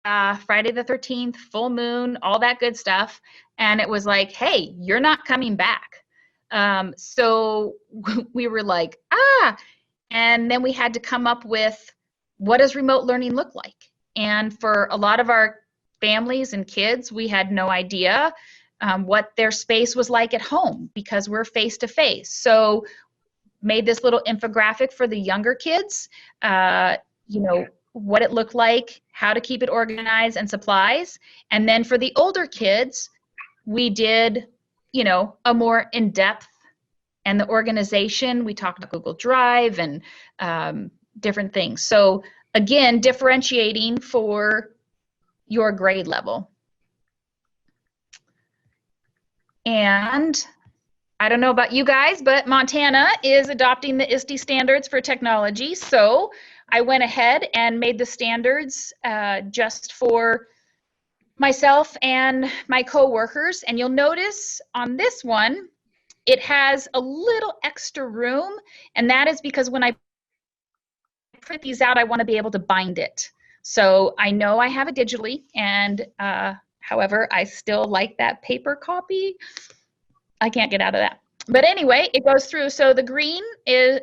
Friday the 13th, full moon, all that good stuff. And it was like, hey, you're not coming back. So we were like, and then we had to come up with, what does remote learning look like? And for a lot of our families and kids, we had no idea what their space was like at home because we're face to face. So made this little infographic for the younger kids, what it looked like, how to keep it organized, and supplies. And then for the older kids, we did, a more in-depth, and the organization, we talked about Google Drive and different things. So again, differentiating for your grade level. And I don't know about you guys, but Montana is adopting the ISTE standards for technology. So I went ahead and made the standards just for myself and my coworkers. And you'll notice on this one, it has a little extra room. And that is because when I print these out, I want to be able to bind it. So I know I have it digitally, and however, I still like that paper copy. I can't get out of that. But anyway, it goes through. So the green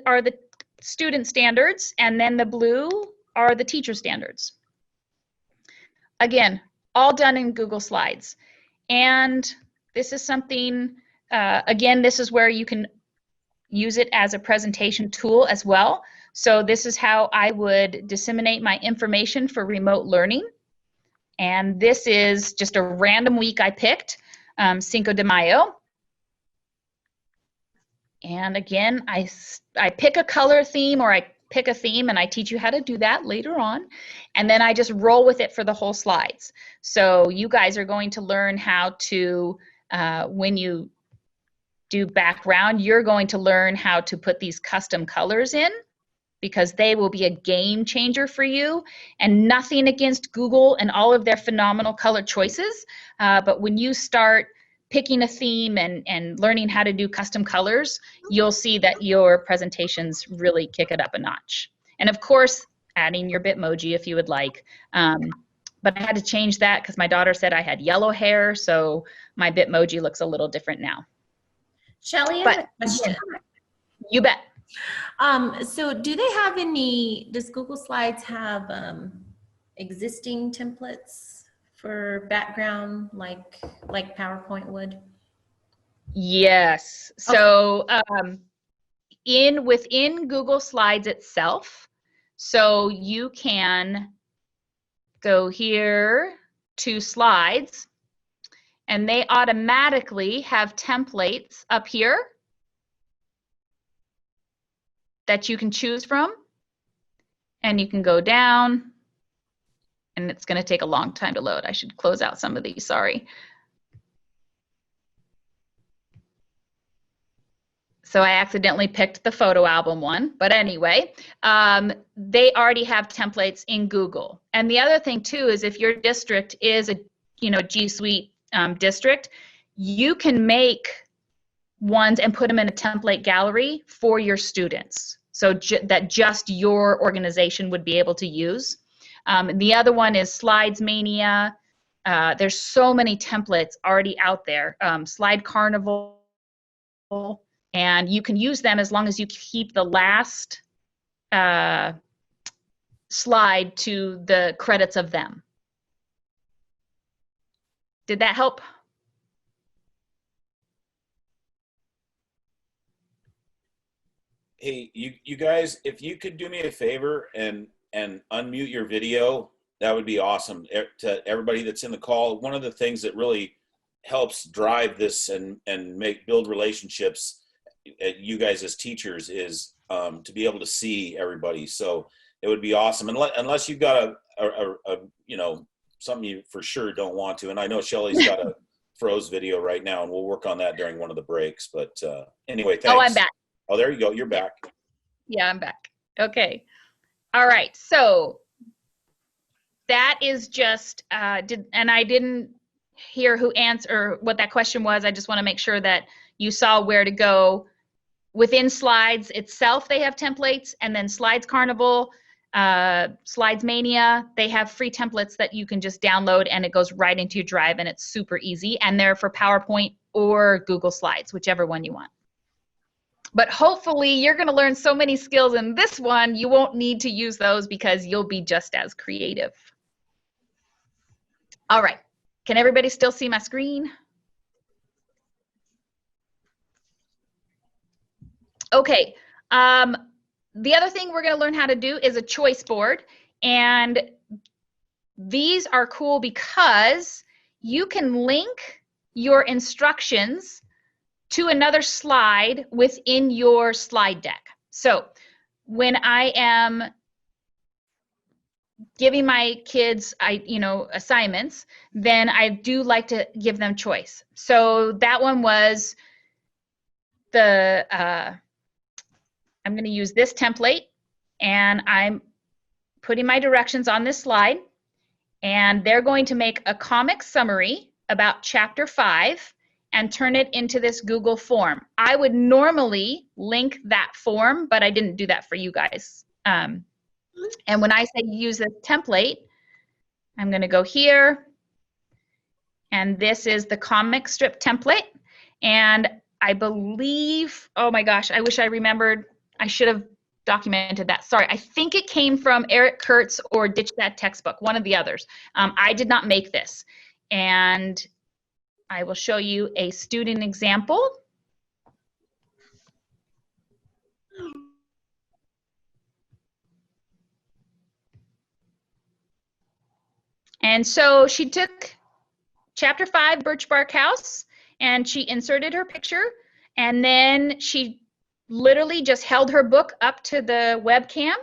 are the student standards, and then the blue are the teacher standards. Again, all done in Google Slides. And this is something, again, this is where you can use it as a presentation tool as well. So this is how I would disseminate my information for remote learning. And this is just a random week I picked, Cinco de Mayo. And again, I pick a color theme, or I pick a theme, and I teach you how to do that later on. And then I just roll with it for the whole slides. So you guys are going to learn how to, when you do background, you're going to learn how to put these custom colors in, because they will be a game changer for you. And nothing against Google and all of their phenomenal color choices. But when you start picking a theme and learning how to do custom colors, you'll see that your presentations really kick it up a notch. And of course, adding your Bitmoji if you would like. But I had to change that because my daughter said I had yellow hair, so my Bitmoji looks a little different now. Shelley, I have a question. You bet. So do they have does Google Slides have existing templates for background like PowerPoint would? Yes. So within Google Slides itself, so you can go here to Slides, and they automatically have templates up here that you can choose from, and you can go down, and it's going to take a long time to load. I should close out some of these, sorry. So I accidentally picked the photo album one, but anyway, they already have templates in Google. And the other thing too is if your district is a G Suite district, you can make ones and put them in a template gallery for your students, so that just your organization would be able to use. The other one is Slides Mania. There's so many templates already out there. Slide Carnival. And you can use them as long as you keep the last slide to the credits of them. Did that help? Hey, you guys, if you could do me a favor and unmute your video, that would be awesome. To everybody that's in the call, one of the things that really helps drive this and build relationships, you guys as teachers, is to be able to see everybody. So it would be awesome, unless you've got a something you for sure don't want to. And I know Shelley's got a froze video right now, and we'll work on that during one of the breaks. But anyway, thanks. Oh, I'm back. Oh, there you go. You're back. Yeah, I'm back. Okay. All right. So that is just and I didn't hear who answered what that question was. I just want to make sure that you saw where to go. Within Slides itself, they have templates, and then Slides Carnival, Slides Mania, they have free templates that you can just download and it goes right into your drive and it's super easy. And they're for PowerPoint or Google Slides, whichever one you want. But hopefully you're going to learn so many skills in this one, you won't need to use those because you'll be just as creative. All right. Can everybody still see my screen? Okay. The other thing we're going to learn how to do is a choice board. And these are cool because you can link your instructions to another slide within your slide deck. So when I am giving my kids, assignments, then I do like to give them choice. So that one was I'm going to use this template, and I'm putting my directions on this slide, and they're going to make a comic summary about chapter 5 and turn it into this Google form. I would normally link that form, but I didn't do that for you guys. And when I say use this template, I'm going to go here, and this is the comic strip template. And I believe, oh my gosh, I wish I remembered. I should have documented that. Sorry, I think it came from Eric Kurtz or Ditch That Textbook, one of the others. I did not make this. And I will show you a student example. And so she took chapter 5, Birch Bark House, and she inserted her picture, and then she literally just held her book up to the webcam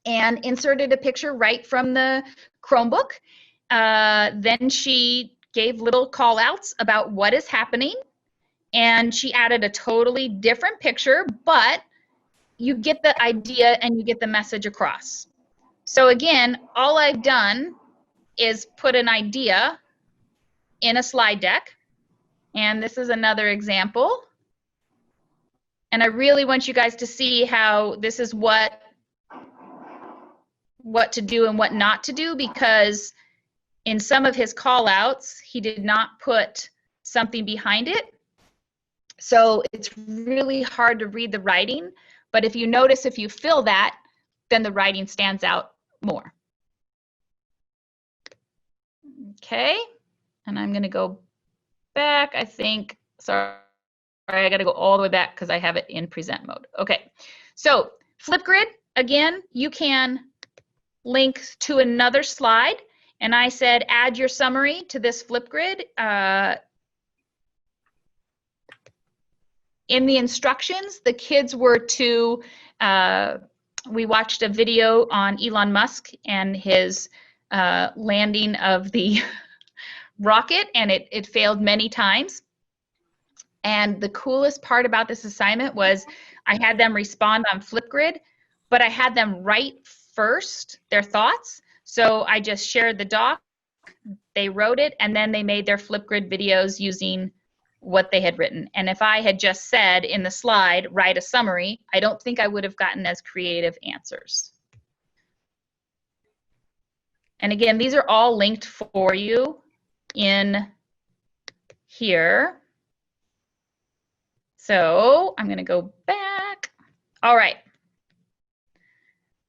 and inserted a picture right from the Chromebook. Then she gave little call outs about what is happening, and she added a totally different picture, but you get the idea and you get the message across. So again, all I've done is put an idea in a slide deck, and this is another example. And I really want you guys to see how this is what to do and what not to do, because in some of his call outs, he did not put something behind it. So it's really hard to read the writing, but if you notice, if you fill that, then the writing stands out more. Okay, and I'm gonna go back, I think, sorry, I gotta go all the way back because I have it in present mode. Okay, so Flipgrid, again, you can link to another slide, and I said add your summary to this Flipgrid. In the instructions, the kids were to, we watched a video on Elon Musk and his landing of the rocket, and it failed many times. And the coolest part about this assignment was I had them respond on Flipgrid, but I had them write first their thoughts. So I just shared the doc, they wrote it, and then they made their Flipgrid videos using what they had written. And if I had just said in the slide, write a summary, I don't think I would have gotten as creative answers. And again, these are all linked for you in here. So I'm going to go back. All right.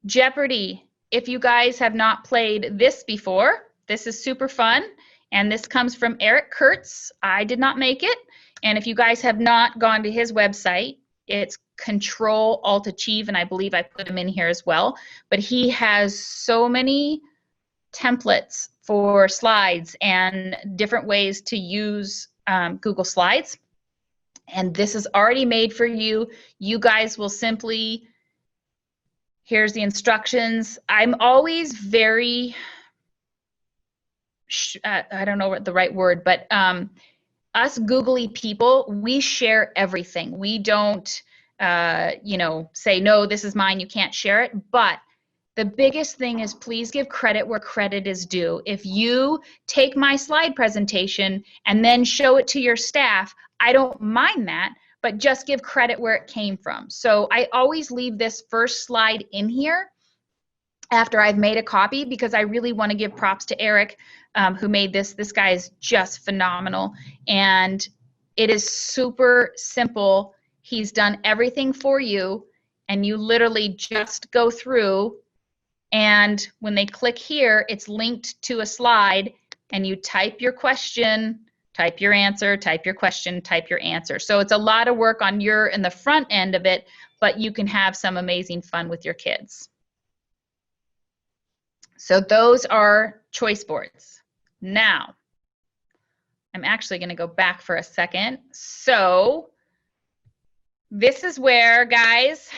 Jeopardy. If you guys have not played this before, this is super fun. And this comes from Eric Kurtz. I did not make it. And if you guys have not gone to his website, it's Control-Alt-Achieve, and I believe I put him in here as well. But he has so many templates for slides and different ways to use Google Slides. And this is already made for you. You guys will simply, here's the instructions. I'm always very, I don't know what the right word, but us googly people, we share everything. We don't, say, no, this is mine, you can't share it. But the biggest thing is please give credit where credit is due. If you take my slide presentation and then show it to your staff, I don't mind that, but just give credit where it came from. So I always leave this first slide in here after I've made a copy, because I really want to give props to Eric, who made this. This guy is just phenomenal. And it is super simple. He's done everything for you, and you literally just go through, and when they click here, it's linked to a slide, and you type your question, type your answer, type your question, type your answer. So it's a lot of work on your in the front end of it, but you can have some amazing fun with your kids. So those are choice boards. Now, I'm actually going to go back for a second. So this is where, guys,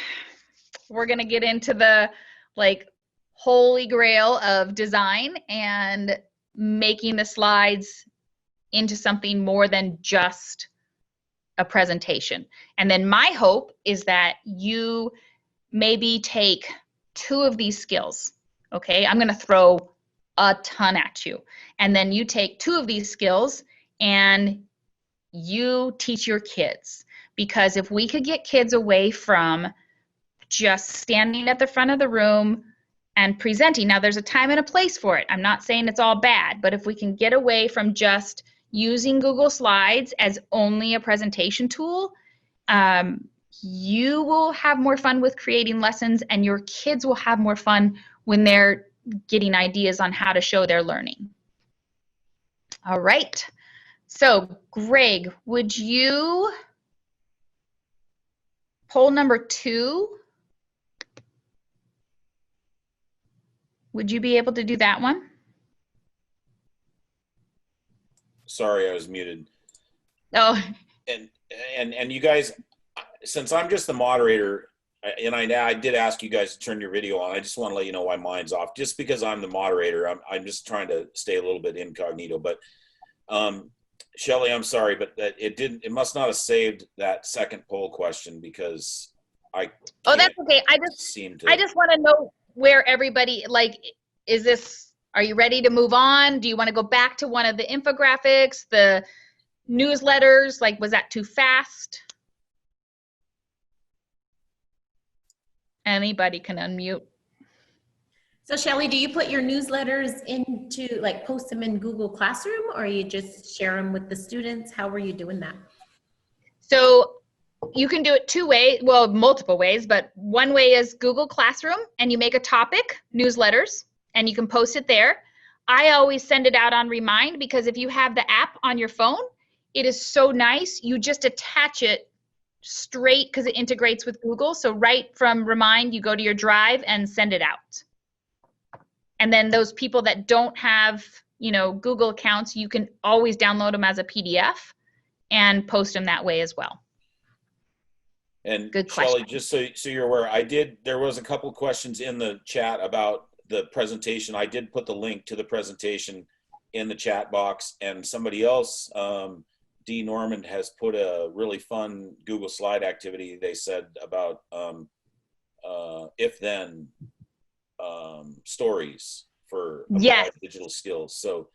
we're going to get into the like holy grail of design and making the slides into something more than just a presentation. And then my hope is that you maybe take 2 of these skills. Okay, I'm going to throw a ton at you. And then you take 2 of these skills and you teach your kids. Because if we could get kids away from just standing at the front of the room and presenting, now there's a time and a place for it. I'm not saying it's all bad, but if we can get away from just using Google Slides as only a presentation tool, you will have more fun with creating lessons, and your kids will have more fun when they're getting ideas on how to show their learning. All right. So, Greg, would you, poll number 2, would you be able to do that one? Sorry, I was muted. Oh. And you guys, since I'm just the moderator, and I did ask you guys to turn your video on, I just want to let you know why mine's off. Just because I'm the moderator, I'm just trying to stay a little bit incognito. But Shelley, I'm sorry, but it must not have saved that second poll question, because I. Oh, that's okay. I just want to know where everybody, like, are you ready to move on? Do you want to go back to one of the infographics, the newsletters? Like, was that too fast? Anybody can unmute. So Shelley, do you put your newsletters into, like, post them in Google Classroom, or you just share them with the students? How were you doing that? So you can do it 2 ways, well, multiple ways, but one way is Google Classroom, and you make a topic, newsletters, and you can post it there. I always send it out on Remind, because if you have the app on your phone, it is so nice. You just attach it straight, because it integrates with Google. So right from Remind, you go to your Drive and send it out. And then those people that don't have, Google accounts, you can always download them as a PDF and post them that way as well. And good Shelley, question. just so you're aware, there was a couple questions in the chat about the presentation. I did put the link to the presentation in the chat box, and somebody else, D. Norman, has put a really fun Google slide activity, they said, about if-then stories for Yes. digital skills. So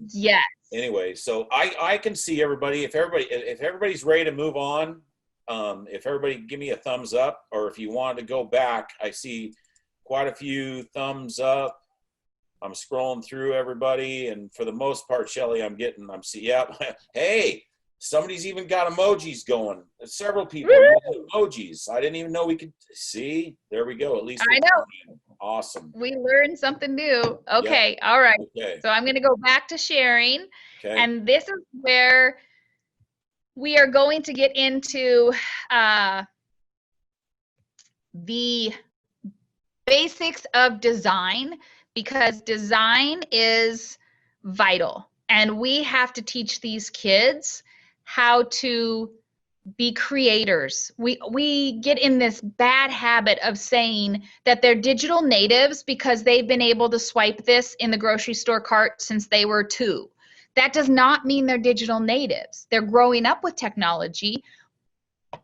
yes. Anyway, so I can see everybody. If everybody's ready to move on, if everybody give me a thumbs up, or if you want to go back, I see quite a few thumbs up. I'm scrolling through everybody, and for the most part, Shelley, hey, somebody's even got emojis going. Several people using emojis. I didn't even know we could see. There we go. At least I know. Awesome. We learned something new. Okay. Yep. All right. Okay. So I'm going to go back to sharing. Okay. And this is where we are going to get into the basics of design, because design is vital. And we have to teach these kids how to be creators. We get in this bad habit of saying that they're digital natives because they've been able to swipe this in the grocery store cart since they were 2. That does not mean they're digital natives. They're growing up with technology,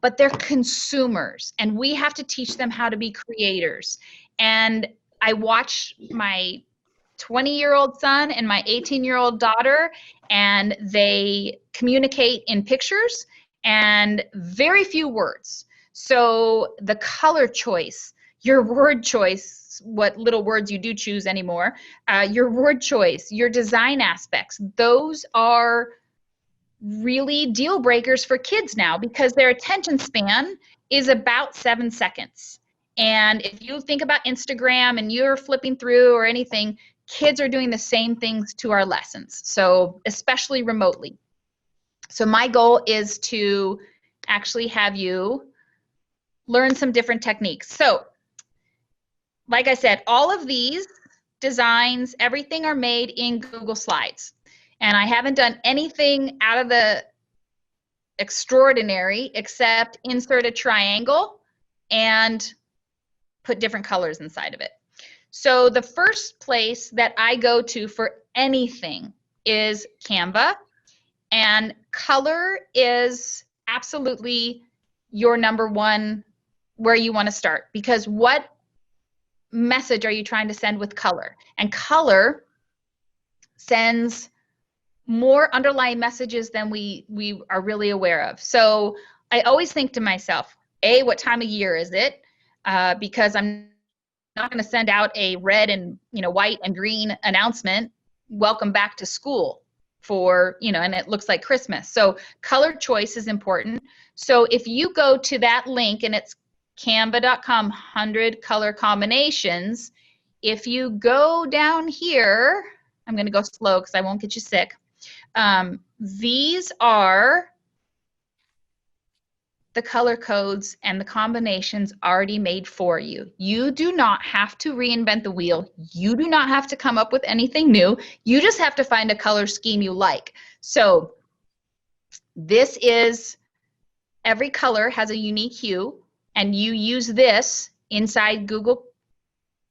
but they're consumers, and we have to teach them how to be creators. And I watch my 20-year-old son and my 18-year-old daughter, and they communicate in pictures and very few words. So the color choice, your word choice, what little words you do choose anymore, your word choice, your design aspects, those are really deal breakers for kids now because their attention span is about 7 seconds. And if you think about Instagram and you're flipping through or anything, kids are doing the same things to our lessons, so especially remotely. So my goal is to actually have you learn some different techniques. So like I said, all of these designs, everything are made in Google Slides. And I haven't done anything out of the extraordinary except insert a triangle and put different colors inside of it. So the first place that I go to for anything is Canva, and color is absolutely your number one where you want to start, because what message are you trying to send with color? And color sends more underlying messages than we are really aware of. So I always think to myself, A, what time of year is it? Because I'm not going to send out a red and white and green announcement, welcome back to school for, and it looks like Christmas. So color choice is important. So if you go to that link, and it's canva.com 100 color combinations, if you go down here, I'm going to go slow because I won't get you sick. These are the color codes and the combinations already made for you. You do not have to reinvent the wheel. You do not have to come up with anything new. You just have to find a color scheme you like. So this is, every color has a unique hue, and you use this inside Google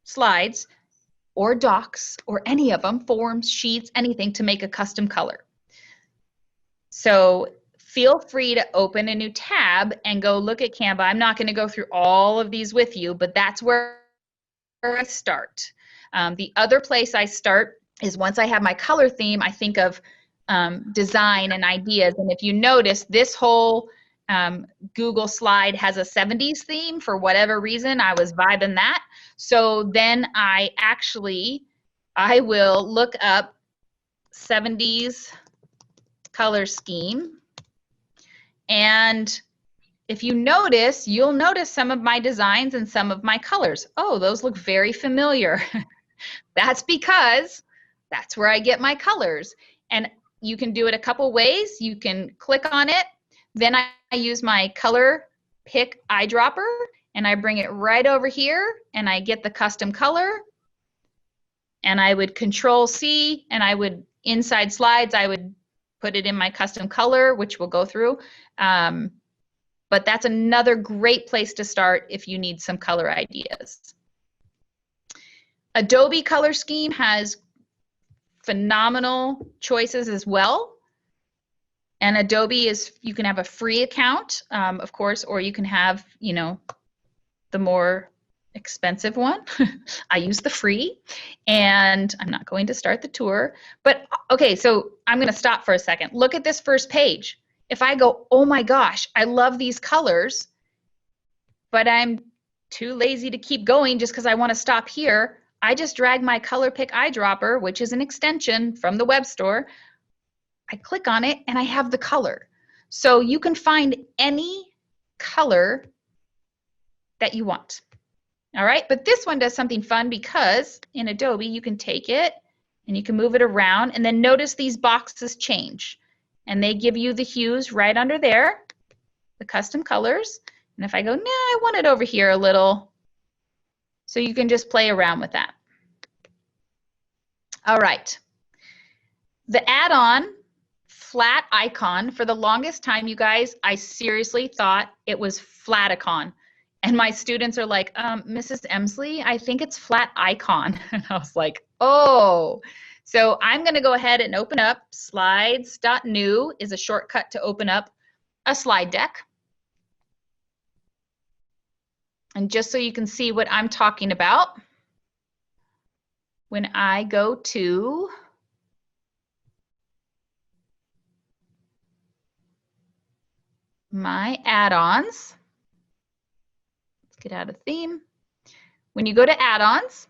Slides or Docs or any of them, forms, sheets, anything, to make a custom color. So feel free to open a new tab and go look at Canva. I'm not going to go through all of these with you, but that's where I start. The other place I start is once I have my color theme, I think of design and ideas. And if you notice, this whole Google slide has a 70s theme for whatever reason. I was vibing that. So then I will look up 70s color scheme. And if you notice, you'll notice some of my designs and some of my colors. Oh, those look very familiar. That's because that's where I get my colors. And you can do it a couple ways. You can click on it. Then I use my color pick eyedropper and I bring it right over here and I get the custom color. And I would Control C, and I would, inside slides, I would put it in my custom color, which we'll go through. But that's another great place to start if you need some color ideas. Adobe Color Scheme has phenomenal choices as well. And Adobe is, you can have a free account, of course, or you can have, the more expensive one. I use the free, and I'm not going to start the tour. But okay, so I'm going to stop for a second. Look at this first page. If I go, oh my gosh, I love these colors, but I'm too lazy to keep going just because I want to stop here, I just drag my color pick eyedropper, which is an extension from the web store. I click on it and I have the color. So you can find any color that you want. All right, but this one does something fun because in Adobe you can take it and you can move it around, and then notice these boxes change and they give you the hues right under there, the custom colors. And if I go, nah, I want it over here a little, so you can just play around with that. All right, the add-on flat icon, for the longest time, you guys, I seriously thought it was flaticon. And my students are like, Mrs. Emslie, I think it's flat icon. And I was like, oh. So I'm going to go ahead and open up slides.new is a shortcut to open up a slide deck. And just so you can see what I'm talking about, when I go to my add-ons, get out of theme. when you go to add-ons,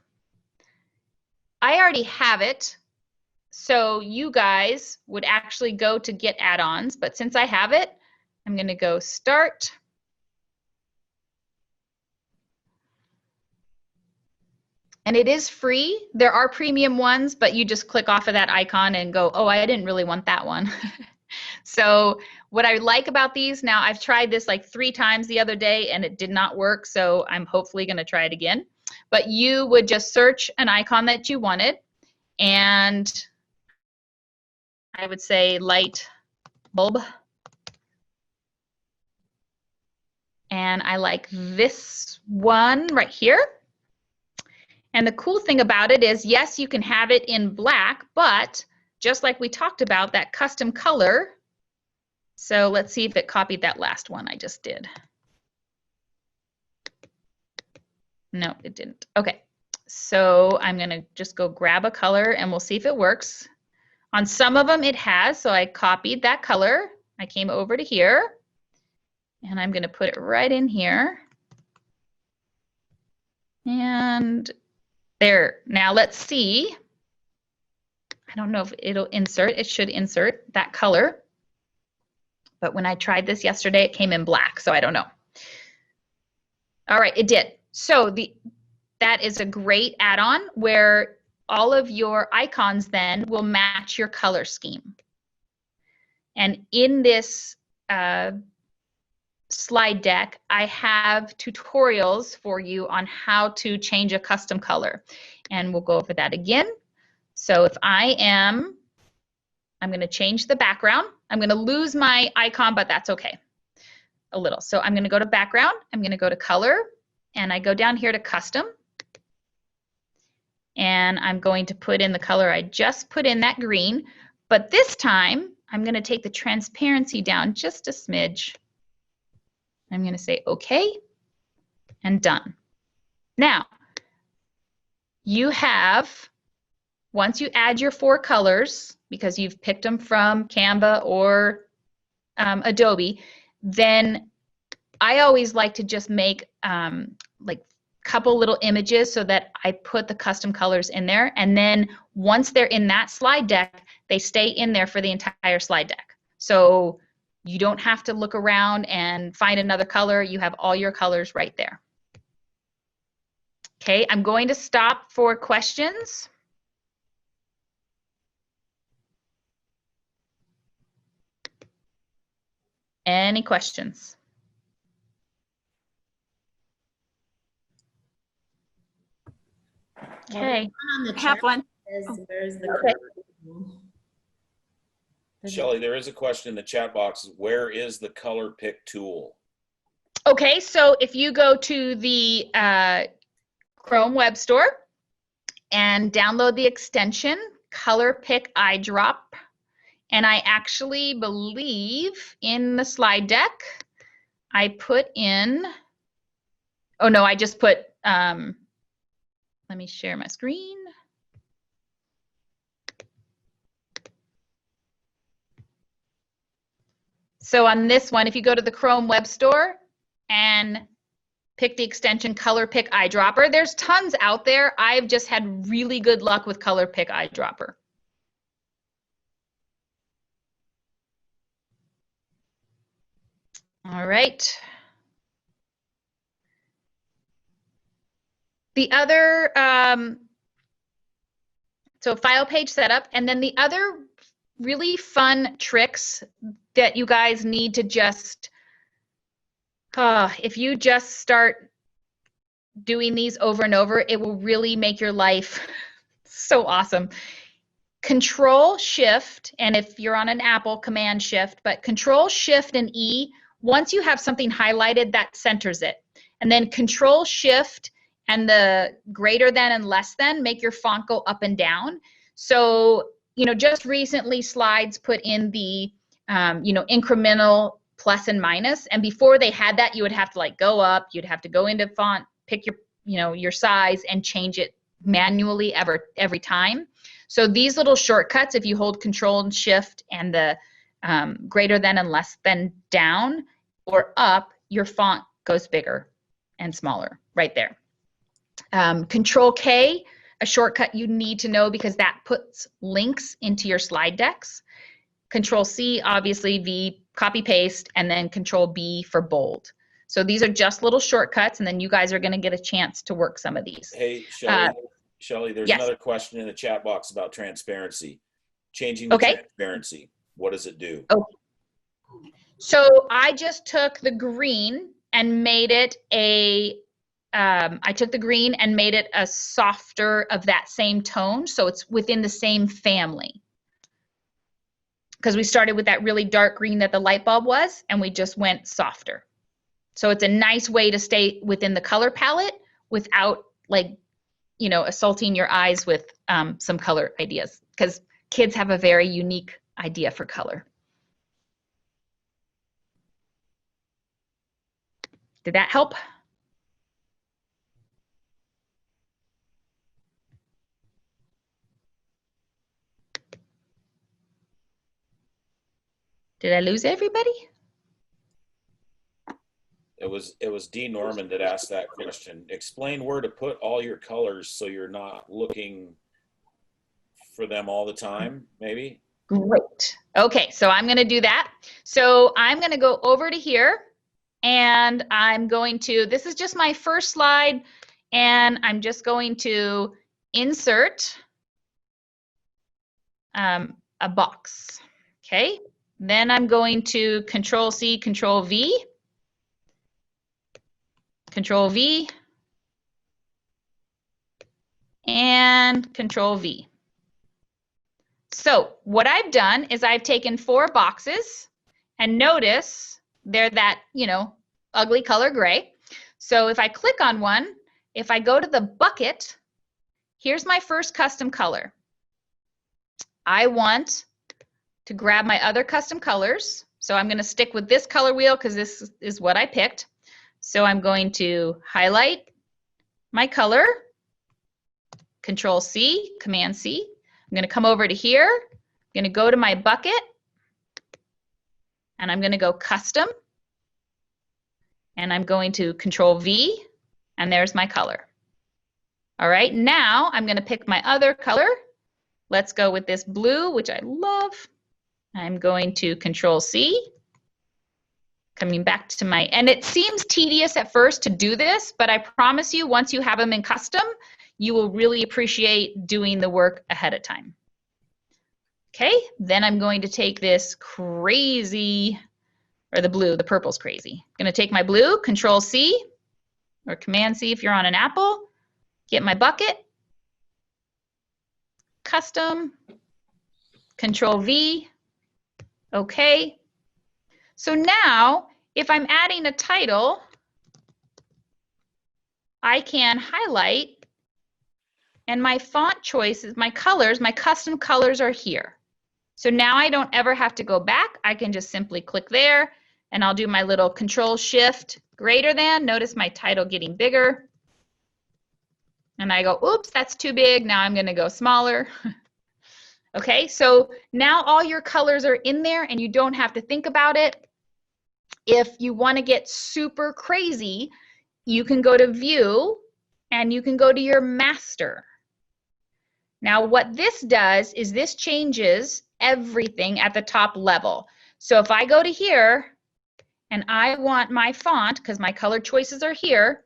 I already have it. So you guys would actually go to get add-ons, but since I have it, I'm going to go start. And it is free. There are premium ones, but you just click off of that icon and go, oh, I didn't really want that one. So what I like about these, now I've tried this like 3 times the other day and it did not work, so I'm hopefully going to try it again. But you would just search an icon that you wanted, and I would say light bulb. And I like this one right here. And the cool thing about it is, yes, you can have it in black, but just like we talked about, that custom color. So let's see if it copied that last one I just did. No, it didn't. Okay, so I'm gonna just go grab a color and we'll see if it works. On some of them it has, so I copied that color. I came over to here and I'm gonna put it right in here. And there, now let's see. I don't know if it'll insert. It should insert that color. But when I tried this yesterday, it came in black, so I don't know. All right, it did. So that is a great add-on where all of your icons then will match your color scheme. And in this slide deck, I have tutorials for you on how to change a custom color. And we'll go over that again. So if I'm going to change the background. I'm going to lose my icon, but that's okay, a little. So I'm going to go to background. I'm going to go to color, and I go down here to custom. And I'm going to put in the color I just put in, that green. But this time, I'm going to take the transparency down just a smidge. I'm going to say okay and done. Now, you have, once you add your 4 colors, because you've picked them from Canva or Adobe, then I always like to just make like a couple little images so that I put the custom colors in there. And then once they're in that slide deck, they stay in there for the entire slide deck. So you don't have to look around and find another color. You have all your colors right there. Okay, I'm going to stop for questions. Any questions? Okay. On the I have one. Where's the Okay. Shelley, there is a question in the chat box. Where is the color pick tool? Okay, so if you go to the Chrome Web Store and download the extension Color Pick Eyedrop, and I actually believe in the slide deck I put in, oh no, I just put, let me share my screen. So on this one, if you go to the Chrome Web Store and pick the extension Color Pick Eyedropper, there's tons out there. I've just had really good luck with Color Pick Eyedropper. All right. The other, so file page setup, and then the other really fun tricks that you guys need to just, if you just start doing these over and over, it will really make your life so awesome. Control Shift, and if you're on an Apple, Command Shift, but Control Shift and E, once you have something highlighted, that centers it. And then Control Shift and the greater than and less than make your font go up and down. So, you know, just recently Slides put in the, you know, incremental plus and minus. And before they had that, you would have to like go up, you'd have to go into font, pick your, you know, your size and change it manually every time. So these little shortcuts, if you hold Control and Shift and the greater than and less than down or up, your font goes bigger and smaller right there. Control K, a shortcut you need to know because that puts links into your slide decks. Control C, obviously V, copy paste, and then Control B for bold. So these are just little shortcuts, and then you guys are going to get a chance to work some of these. Hey, Shelley, there's yes. another question in the chat box about transparency. Changing the transparency, what does it do? Okay. So I just took the green and made it a, I took the green and made it a softer of that same tone, so it's within the same family. Because we started with that really dark green that the light bulb was, and we just went softer. So it's a nice way to stay within the color palette without, like, you know, assaulting your eyes with some color ideas, because kids have a very unique idea for color. Did that help? Did I lose everybody? It was D. Norman that asked that question. Explain where to put all your colors so you're not looking for them all the time, maybe? Great. Okay, so I'm going to do that. So I'm going to go over to here, and I'm going to, this is just my first slide, and I'm just going to insert a box. Okay, then I'm going to Control C, Control V, Control V, and Control V. So what I've done is I've taken 4 boxes, and notice they're that, you know, ugly color gray. So if I click on one, if I go to the bucket, here's my first custom color. I want to grab my other custom colors. So I'm going to stick with this color wheel because this is what I picked. So I'm going to highlight my color, Control C, Command C. I'm going to come over to here. I'm going to go to my bucket, and I'm going to go custom, and I'm going to Control V, and there's my color. All right, now I'm going to pick my other color. Let's go with this blue, which I love. I'm going to Control C, coming back to my, and it seems tedious at first to do this, but I promise you, once you have them in custom, you will really appreciate doing the work ahead of time. Okay, then I'm going to take this crazy, or the blue, the purple's crazy. I'm going to take my blue, Control C, or Command C if you're on an Apple, get my bucket, custom, Control V, okay. So now, if I'm adding a title, I can highlight, and my font choices, my colors, my custom colors are here. So now I don't ever have to go back. I can just simply click there, and I'll do my little Control Shift greater than. Notice my title getting bigger. And I go, oops, that's too big. Now I'm going to go smaller. Okay, so now all your colors are in there, and you don't have to think about it. If you want to get super crazy, you can go to View, and you can go to your master. Now what this does is this changes everything at the top level. So if I go to here, and I want my font, because my color choices are here,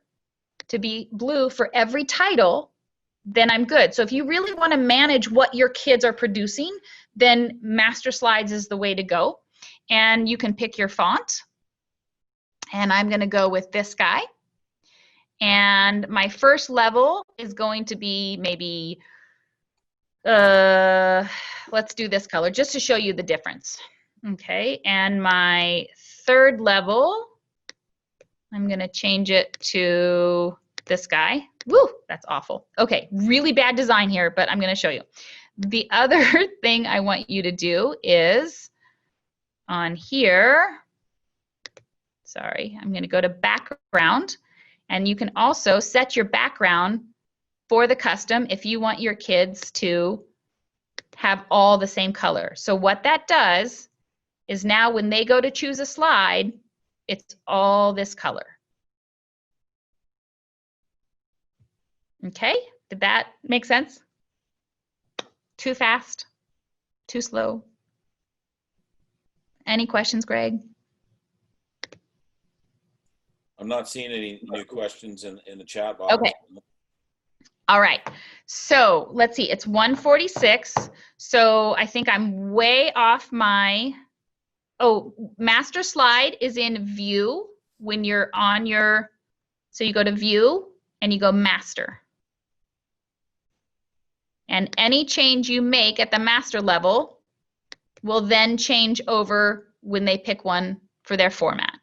to be blue for every title, then I'm good. So if you really want to manage what your kids are producing, then Master Slides is the way to go. And you can pick your font. And I'm going to go with this guy. And my first level is going to be maybe, let's do this color just to show you the difference. Okay, and my third level, I'm going to change it to this guy. Woo, that's awful. Okay, really bad design here, but I'm going to show you. The other thing I want you to do is on here, sorry, I'm going to go to background, and you can also set your background for the custom if you want your kids to have all the same color. So what that does is now when they go to choose a slide, it's all this color. Okay, did that make sense? Too fast? Too slow? Any questions, Greg? I'm not seeing any new questions in the chat box. Okay. All right. So let's see. It's 1:46. So I think I'm way off my. Oh, master slide is in view when you're on your. So you go to view and you go master. And any change you make at the master level will then change over when they pick one for their format.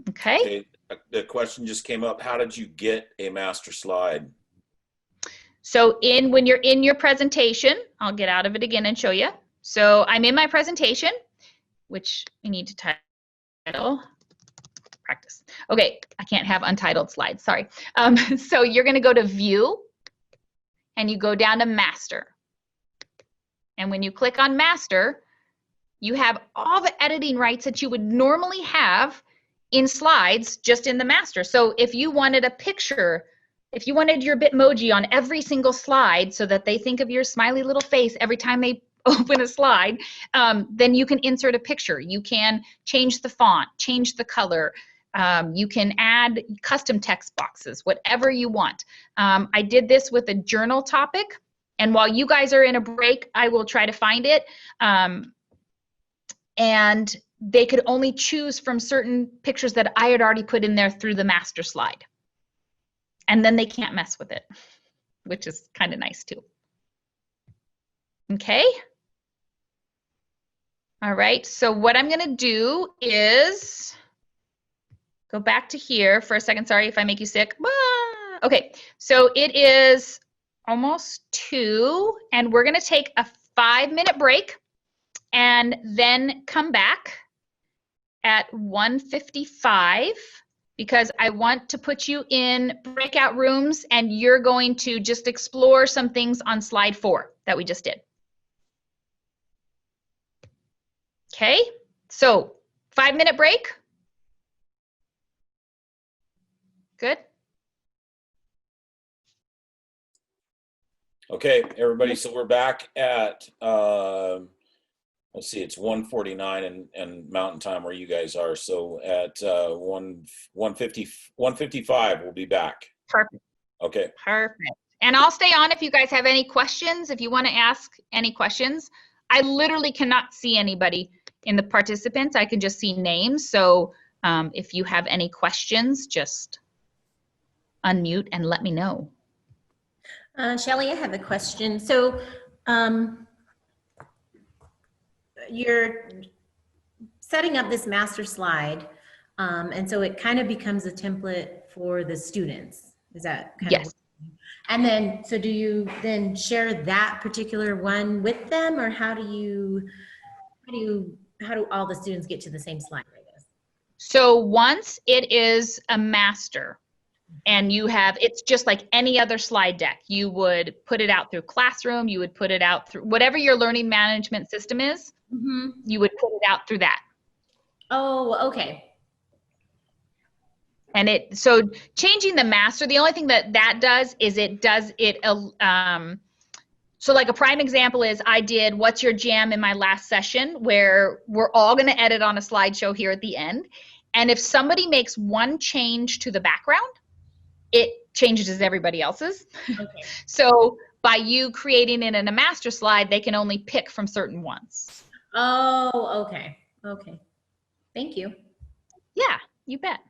Okay. Okay. The question just came up. How did you get a master slide? So when you're in your presentation, I'll get out of it again and show you. So I'm in my presentation, which you need to title. Practice. Okay, I can't have untitled slides, sorry. So you're gonna go to view and you go down to master. And when you click on master, you have all the editing rights that you would normally have in slides just in the master. So if you wanted a picture, if you wanted your Bitmoji on every single slide so that they think of your smiley little face every time they open a slide, then you can insert a picture. You can change the font, change the color. You can add custom text boxes, whatever you want. I did this with a journal topic, and while you guys are in a break, I will try to find it. And they could only choose from certain pictures that I had already put in there through the master slide. And then they can't mess with it, which is kind of nice too. Okay. All right, so what I'm gonna do is go back to here for a second. Sorry if I make you sick. Ah! Okay, so it is almost 2, and we're gonna take a 5-minute break and then come back at 1:55 because I want to put you in breakout rooms and you're going to just explore some things on slide 4 that we just did. Okay, so 5-minute break. Good. Okay, everybody. So we're back at let's see, it's 1:49 and Mountain Time where you guys are. So at 1:55 we'll be back. Perfect. Okay. Perfect. And I'll stay on if you guys have any questions. If you want to ask any questions, I literally cannot see anybody in the participants. I can just see names. So if you have any questions, just unmute and let me know. Shelley, I have a question. So you're setting up this master slide, and so it kind of becomes a template for the students. Is that kind Yes. of? And then, so do you then share that particular one with them, or how do all the students get to the same slide, I guess? So once it is a master and you have, it's just like any other slide deck. You would put it out through Classroom, you would put it out through whatever your learning management system is, you would put it out through that. Oh, okay. And so changing the master, the only thing that does is so like a prime example is I did What's Your Jam in my last session where we're all going to edit on a slideshow here at the end. And if somebody makes one change to the background, it changes everybody else's. Okay. So by you creating it in a master slide, they can only pick from certain ones. Oh, okay. Okay. Thank you. Yeah, you bet.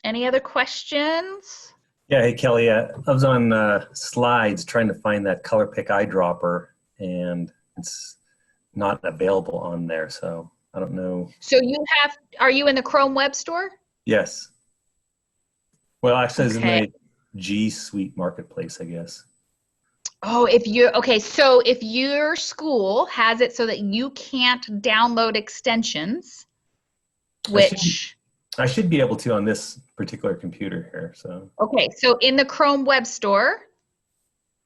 Any other questions? Yeah, hey Kelly, I was on slides trying to find that color pick eyedropper and it's not available on there, so I don't know. So are you in the Chrome Web Store? Yes. Well, actually it's in Okay. the G Suite Marketplace, I guess. Oh, so if your school has it so that you can't download extensions, which... I should be able to on this particular computer here, so. Okay, so in the Chrome Web Store,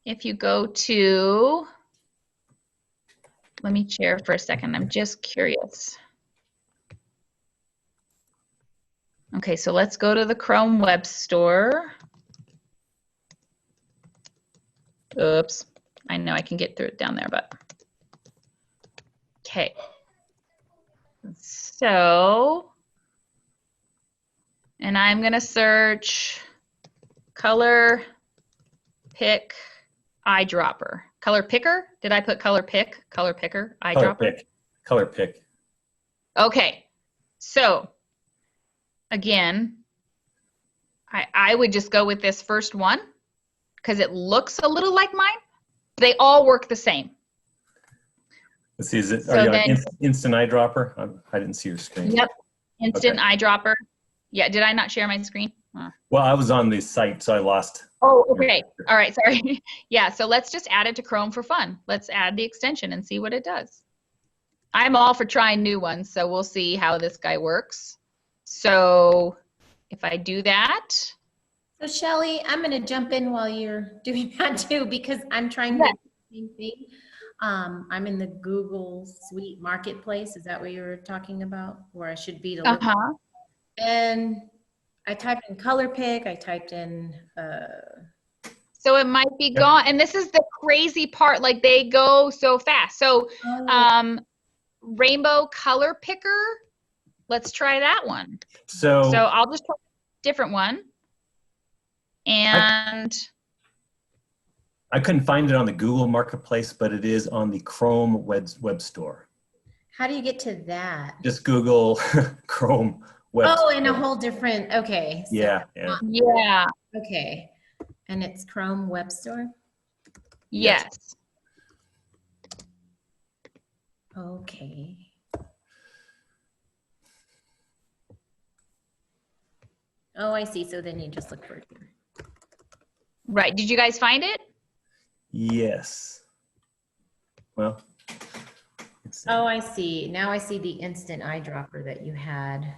if you go to, let me share for a second, I'm just curious. Okay, so let's go to the Chrome Web Store. Oops, I know I can get through it down there, but. Okay. So, and I'm going to search color pick eyedropper. Color picker? Did I put color pick? Color picker eyedropper? Color pick. Okay. So, again, I would just go with this first one because it looks a little like mine. They all work the same. Let's see, are So you on then- instant eyedropper? I didn't see your screen. Yep. Instant Okay. eyedropper. Yeah, did I not share my screen? Well, I was on the site, so I lost. Oh, okay. All right, sorry. Yeah, so let's just add it to Chrome for fun. Let's add the extension and see what it does. I'm all for trying new ones, so we'll see how this guy works. So if I do that. So Shelley, I'm going to jump in while you're doing that too, because I'm trying to do the same thing. I'm in the Google Suite Marketplace. Is that what you were talking about? Where I should be to look. Uh-huh. And I typed in color pick. I typed in. So it might be gone. And this is the crazy part. Like they go so fast. So rainbow color picker. Let's try that one. So I'll just try a different one. And I couldn't find it on the Google Marketplace, but it is on the Chrome web store. How do you get to that? Just Google Chrome web Oh, store. in a whole different, okay. So, Yeah. yeah. okay. And it's Chrome Web Store? Yes. Okay. Oh, I see. So then you just look for it here. Right. Did you guys find it? Yes. Well. Oh, I see. Now I see the instant eyedropper that you had.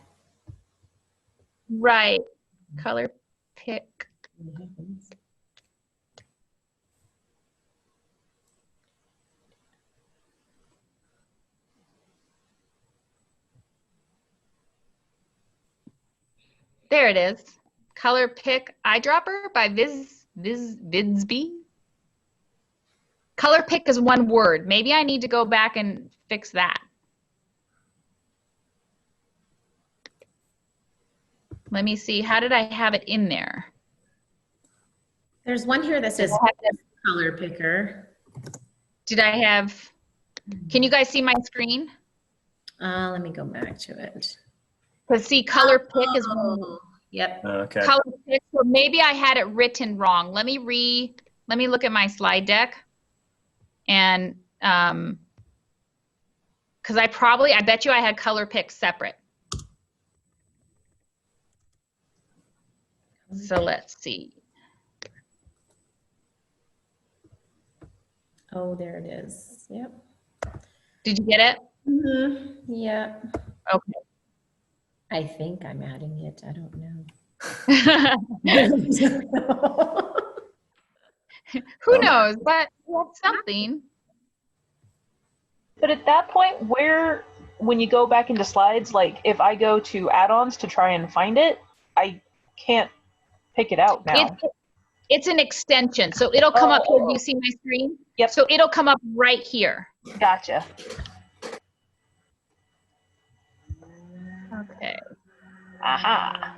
Right. Color pick. There it is. Color pick eyedropper by Vidsby. Color pick is one word. Maybe I need to go back and fix that. Let me see. How did I have it in there? There's one here that says color picker. Did I have, can you guys see my screen? Let me go back to it. Because see, color pick is one word. Yep. Okay. Color pick, so maybe I had it written wrong. Let me look at my slide deck. And, because I bet you I had color pick separate. So let's see. Oh, there it is. Yep. Did you get it? Mm-hmm. Yeah. Okay. I think I'm adding it. I don't know. Who knows? But that's something. But at that point, when you go back into slides, like if I go to add-ons to try and find it, I can't pick it out now. It's an extension, so it'll come up here. Do you see my screen? Yep. So it'll come up right here. Gotcha. Okay. Aha.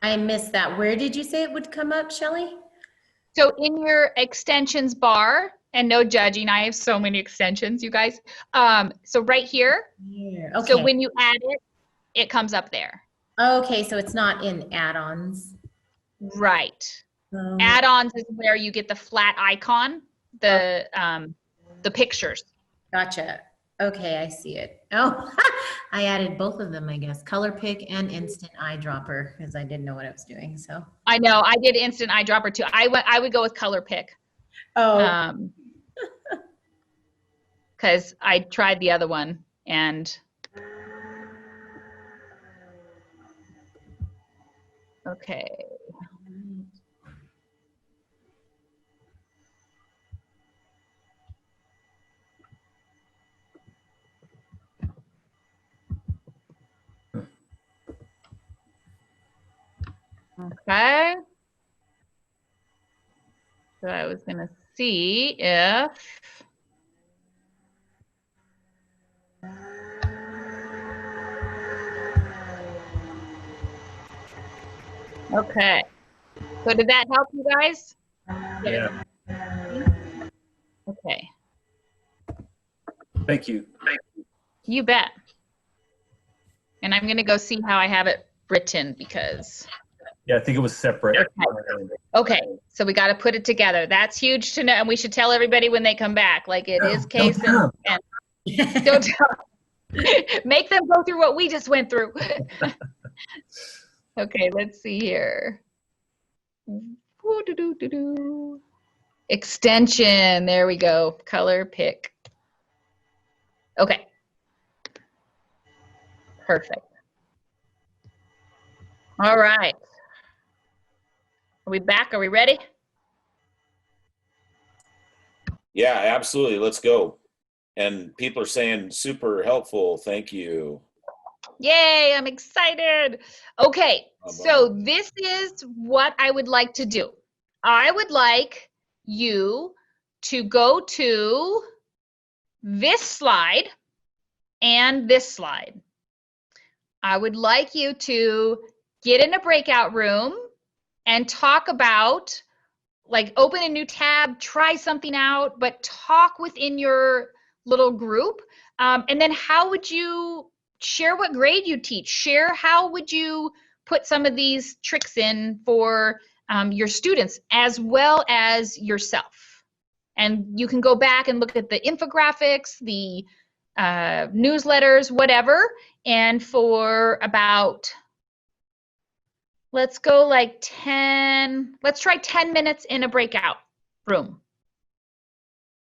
I missed that. Where did you say it would come up, Shelley? So in your extensions bar, and no judging, I have so many extensions, you guys. So right here. Here. Okay. So when you add it, it comes up there. Okay, so it's not in add-ons. Right. Add-ons is where you get the flat icon, the pictures. Gotcha. Okay, I see it. Oh, I added both of them, I guess. Color pick and instant eyedropper because I didn't know what I was doing. So I know I did instant eyedropper too. I would go with color pick. oh, because I tried the other one and okay. Okay. So I was going to see if. Okay. So did that help you guys? Yeah. Okay. Thank you. You bet. And I'm going to go see how I have it written because. Yeah, I think it was separate. Okay. So we got to put it together. That's huge to know. And we should tell everybody when they come back, like it is case and don't tell. Make them go through what we just went through. Okay, let's see here. Woo-doo-doo-doo-doo. Extension. There we go. Color pick. Okay. Perfect. All right. Are we back? Are we ready? Yeah, absolutely. Let's go. And people are saying super helpful. Thank you. Yay, I'm excited. Okay, so this is what I would like to do. I would like you to go to this slide and this slide. I would like you to get in a breakout room and talk about, like, open a new tab, try something out, but talk within your little group. And then how would you share what grade you teach? Share how would you put some of these tricks in for your students as well as yourself. And you can go back and look at the infographics, the newsletters, whatever. And for about, let's go like 10, let's try 10 minutes in a breakout room.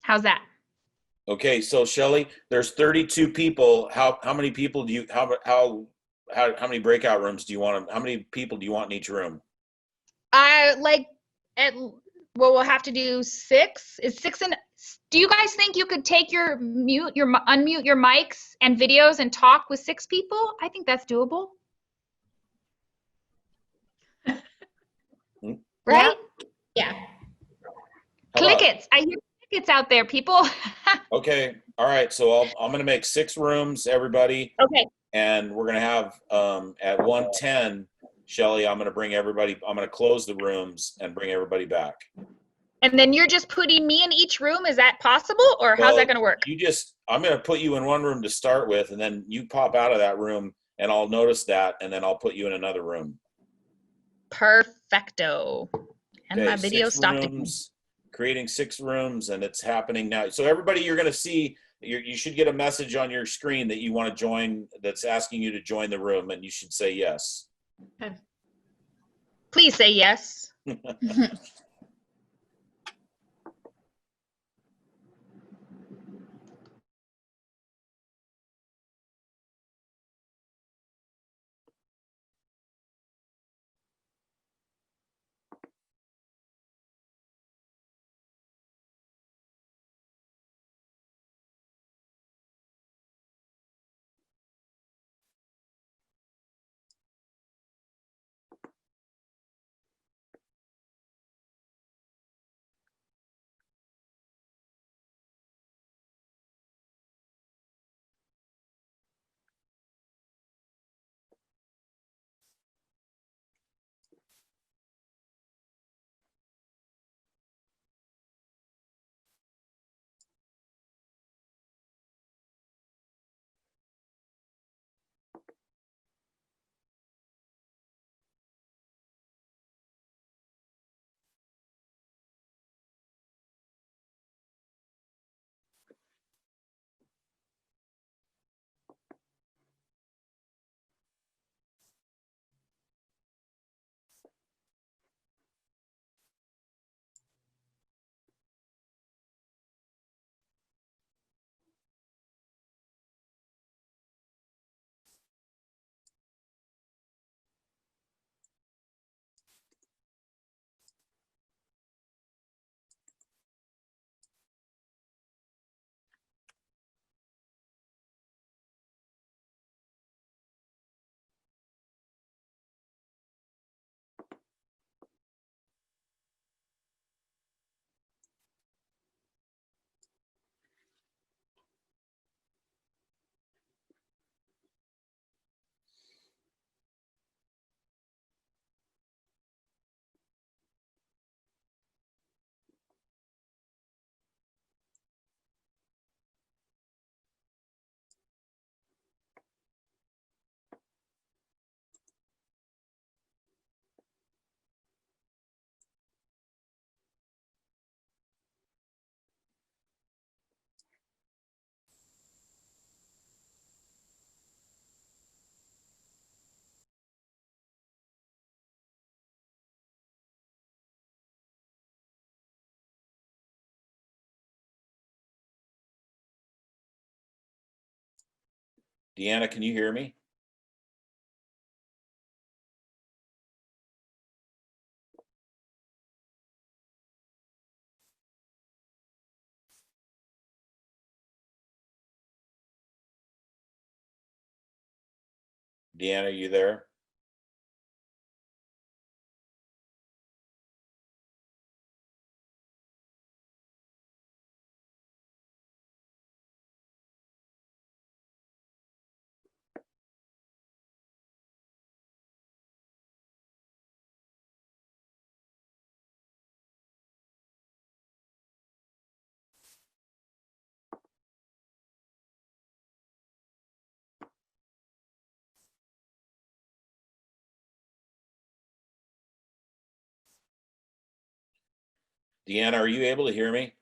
How's that? Okay, so Shelley, there's 32 people. How many people do you how many breakout rooms do you want? How many people do you want in each room? I like at well, we'll have to do 6. Is 6 and do you guys think you could take your unmute your mics and videos and talk with 6 people? I think that's doable. Right? Yeah. Click it. I hear crickets out there, people. Okay, all right. So I'm going to make 6 rooms, everybody. Okay. And we're going to have at 1:10, Shelley, I'm going to bring everybody. I'm going to close the rooms and bring everybody back. And then you're just putting me in each room. Is that possible, or how's that going to work? I'm going to put you in one room to start with, and then you pop out of that room, and I'll notice that, and then I'll put you in another room. Perfecto. And Okay, my video 6 stopped rooms, creating 6 rooms, and it's happening now. So everybody, you're going to see, you should get a message on your screen that you want to join, that's asking you to join the room, and you should say yes. Please say yes. Deanna, can you hear me? Deanna, are you there? Deanna, are you able to hear me?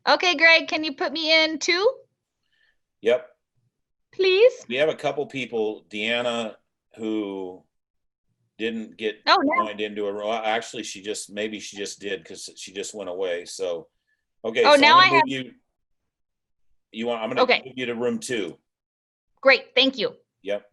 Okay, Greg, can you put me in too, Yep. please? We have a couple people, Deanna, who didn't get Oh, no. joined into a room. Actually, maybe she just did because she just went away. So, okay, Oh, so now I'm I gonna move have. you. I'm gonna Okay, move you to room 2. great. Thank you. Yep.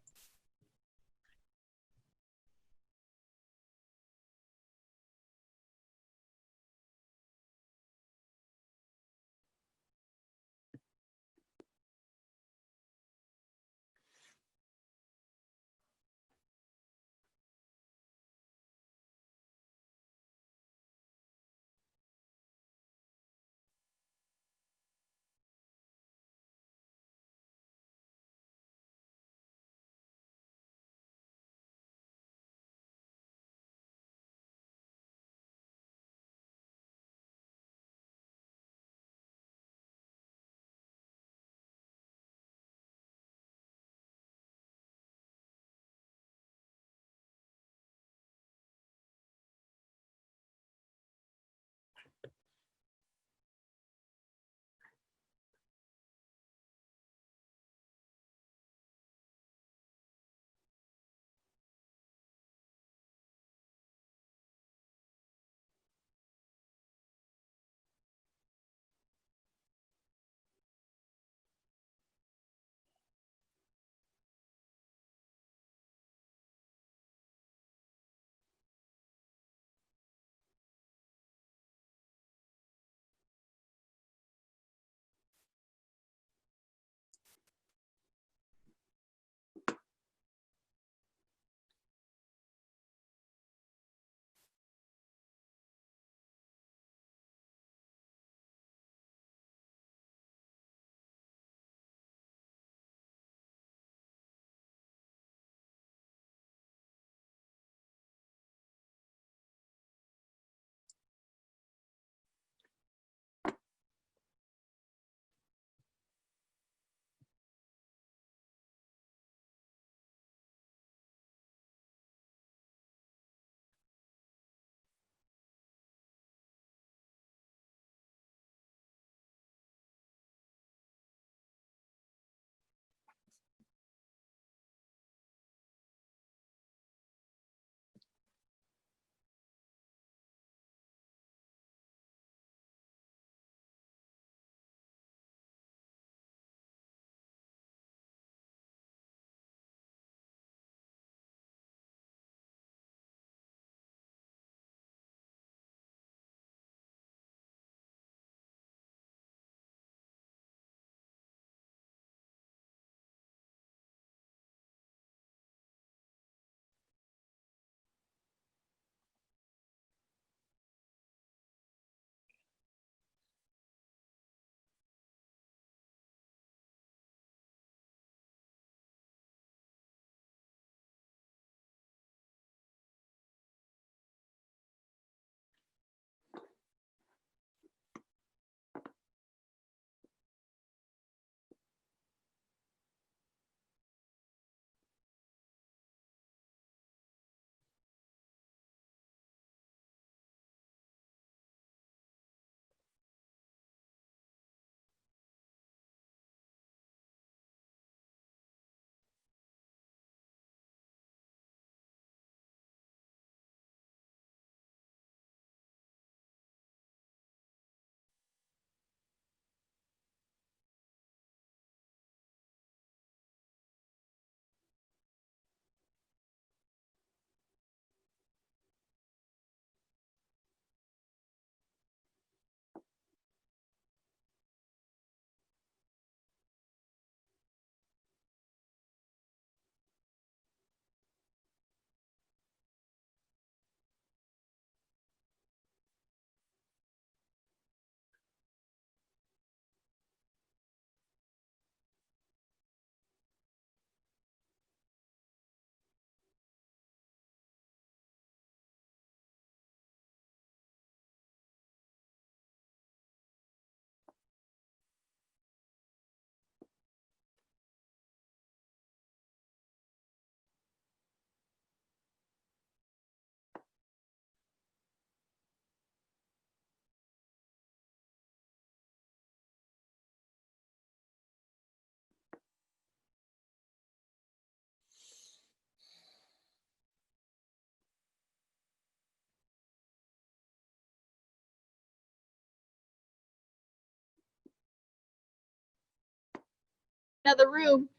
another room.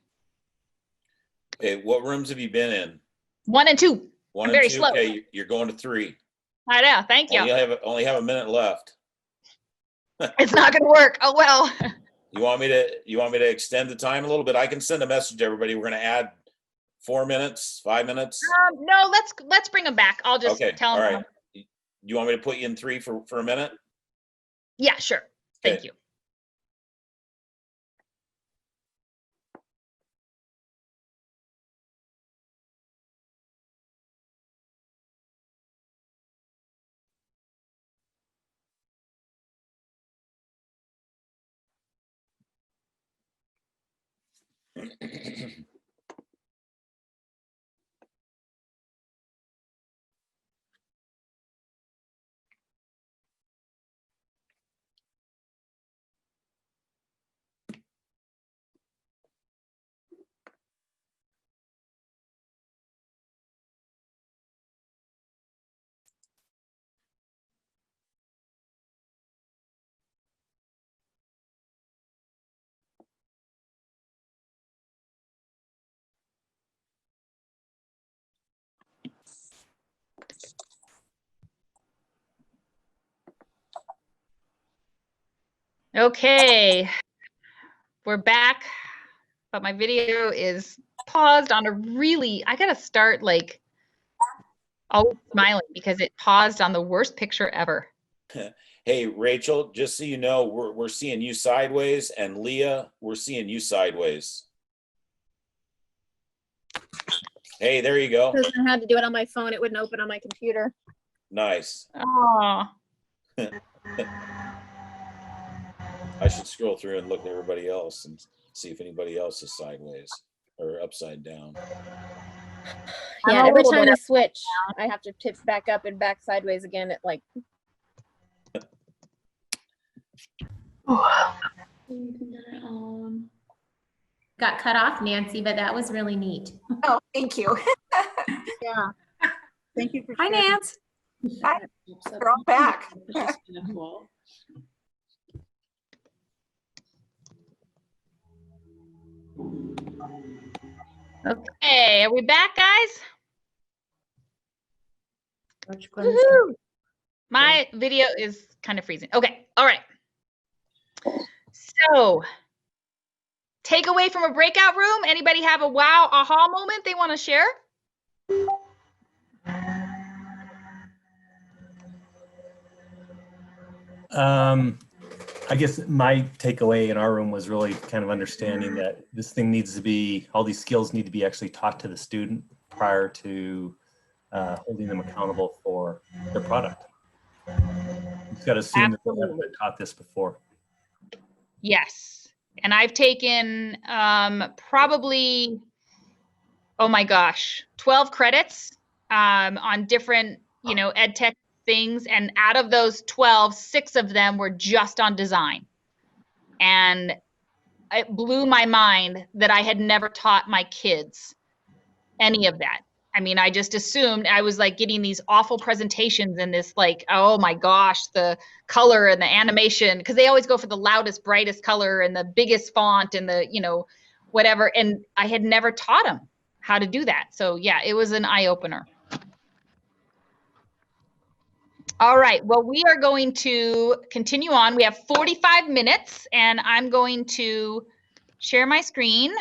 Okay, what rooms have you been in? 1 and 2. One I'm and very two. slow. Okay, you're going to 3. I know. Thank you. Only have a minute left. It's not going to work. Oh well. You want me to extend the time a little bit? I can send a message to everybody. We're going to add 4 minutes, 5 minutes. No, let's bring them back. I'll just Okay, tell all them. right. You want me to put you in 3 for a minute? Yeah, sure. Thank Okay. you. Okay, we're back, but my video is paused on a really, I gotta start like always smiling because it paused on the worst picture ever. Hey, Rachel, just so you know, we're seeing you sideways, and Leah, we're seeing you sideways. Hey, there you go. Because I had to do it on my phone, it wouldn't open on my computer. Nice. Oh, I should scroll through and look at everybody else and see if anybody else is sideways or upside down. Yeah, a every little time bit we switch, I have to tip back up and back sideways again. It like. Got cut off, Nancy, but that was really neat. Oh, thank you. Yeah. Thank you for. Hi, sharing. Nance. Hi. We're all back. okay, are we back, guys? Woohoo. Woohoo! My video is kind of freezing. Okay, all right. So, takeaway from a breakout room. Anybody have a wow aha moment they want to share? I guess my takeaway in our room was really kind of understanding that this thing needs to be, all these skills need to be actually taught to the student prior to holding them accountable for their product. You've got to assume that they haven't been taught this before. Yes. And I've taken probably, oh my gosh, 12 credits on different, ed tech things. And out of those 12, 6 of them were just on design. And it blew my mind that I had never taught my kids any of that. I mean, I just assumed I was like getting these awful presentations and this like, oh my gosh, the color and the animation, because they always go for the loudest, brightest color and the biggest font and the, whatever. And I had never taught them how to do that. So yeah, it was an eye opener. All right, well, we are going to continue on. We have 45 minutes and I'm going to share my screen.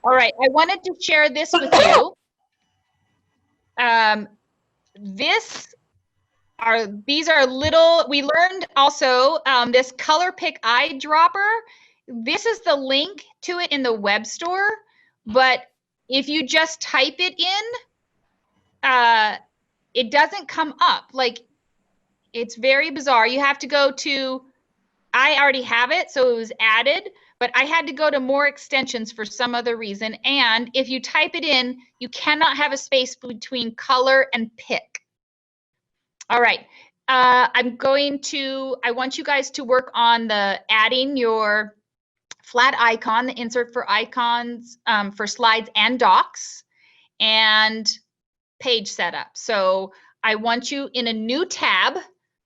All right, I wanted to share this with you. These are little, we learned also this color pick eyedropper. This is the link to it in the web store, but if you just type it in, it doesn't come up. Like, it's very bizarre. You have to go to, I already have it, so it was added, but I had to go to more extensions for some other reason. And if you type it in, you cannot have a space between color and pick. All right. I want you guys to work on the adding your flat icon, the insert for icons for slides and docs. and page setup. So I want you in a new tab,